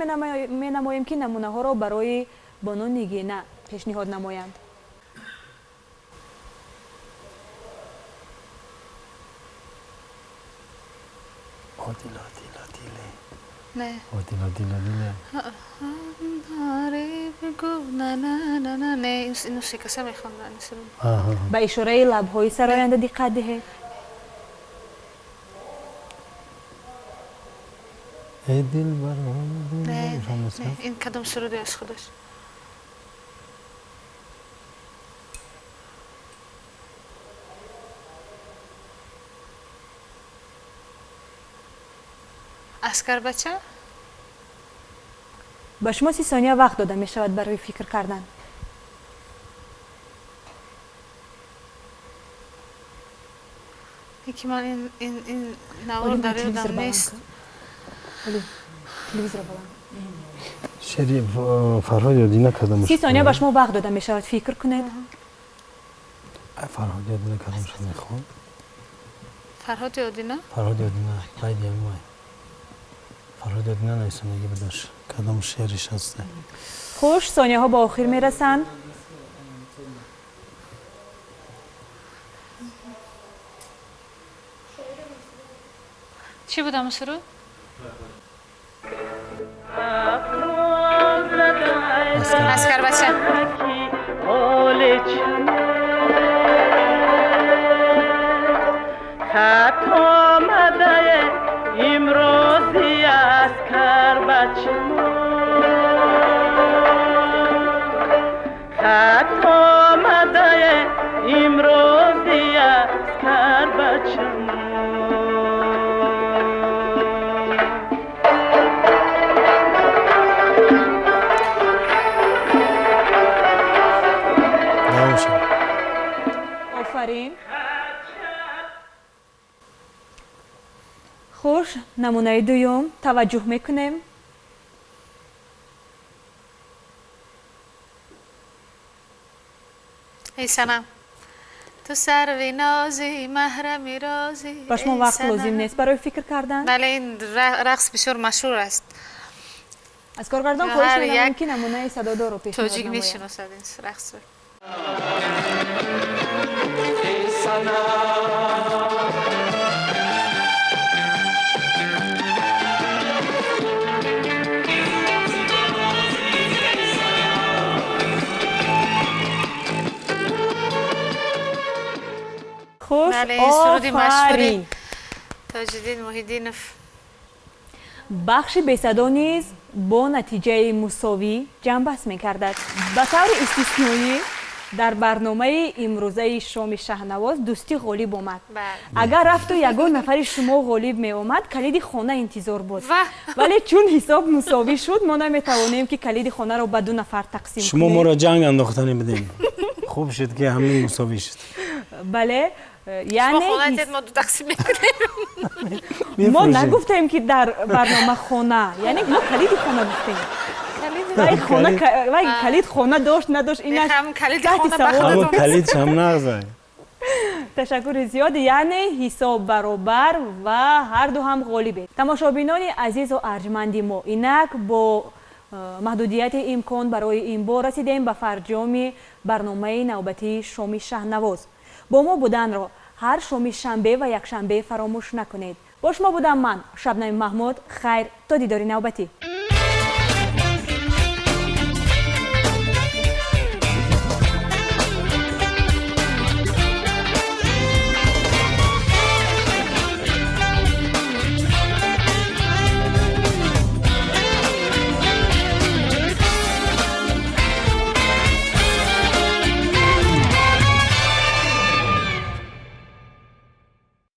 Speaker 1: می نماییم که نمونه ها را برای بانو نیگینا پیشنهاد نمایند.
Speaker 2: نه
Speaker 3: دیله.
Speaker 2: آره بگو نه نه نه نه نه اینو شکسته میخوام.
Speaker 1: به اشاره لب های سراینده دقت دهید.
Speaker 3: ای دل بر
Speaker 2: نه این کدام سروده از خودش؟ اسکر بچه؟
Speaker 1: به شما 30 ثانیه وقت داده می شود برای فکر کردن.
Speaker 2: یکی من این نوار در یادم نیست.
Speaker 1: تلویزر بلند.
Speaker 3: شریف فرهاد یادی نکردم.
Speaker 1: 30 ثانیه به شما وقت داده می شود فکر کنید.
Speaker 3: فرهاد یادی نکردم شما میخوام.
Speaker 2: فرهاد یادی نه؟
Speaker 3: فرهاد یادی نه. باید یمای. فرهاد یادی نه نیستم دیگه بدش. کدام شعرش هسته.
Speaker 1: خوش. ثانیه ها با آخر می رسند.
Speaker 2: چی بود همون سرود؟ اسکر بچه.
Speaker 8: خط آمده امروزی از کر بچم خط آمده امروزی از کر بچم
Speaker 1: آفرین. خوش، نمونه دوم توجه میکنیم.
Speaker 2: ای سنم تو سروی نازی محرمی رازی.
Speaker 1: با شما وقت لازم نیست برای فکر کردن؟
Speaker 2: بله این رقص بسیار مشهور است.
Speaker 1: از کارگردان خواهش می‌کنم که نمونه صدادار رو پیشنهاد
Speaker 2: توجیه
Speaker 1: نماید.
Speaker 2: میشناسد این رقص رو.
Speaker 1: خوش،
Speaker 2: بله این سرودی مشهوری
Speaker 1: آفرین.
Speaker 2: تاج‌الدین محی‌الدینوف.
Speaker 1: بخش بی‌صدا نیز با نتیجه مساوی جنبست می‌گردد. به طور استثنایی در برنامه امروزه شامی شهنواز دوستی غالب آمد. اگر رفت و یگان نفر شما غالب می آمد کلید خانه انتظار بود. ولی چون حساب مساوی شد ما نمی‌توانیم که کلید خانه را به دو نفر تقسیم کنیم.
Speaker 3: شما ما را جنگ انداختنی بدین. خوب شد که همین مساوی شد.
Speaker 1: بله یعنی
Speaker 2: ما دو تقسیم میکنیم.
Speaker 1: ما نگفتیم که در برنامه خانه یعنی ما کلید خانه گفتیم. وای کلید خانه داشت نداشت اینش
Speaker 2: هم کلید خانه بخونه
Speaker 3: کلید هم نغزه.
Speaker 1: تشکر زیاد. یعنی حساب برابر و هر دو هم غالبه. تماشابینان عزیز و ارجمند ما اینک با محدودیت امکان برای این بار رسیدیم به فرجام برنامه نوبتی شامی شهنواز. با ما بودن را هر شامی شنبه و یک شنبه فراموش نکنید. با شما بودم من شبنم محمود. خیر تا دیداری نوبتی.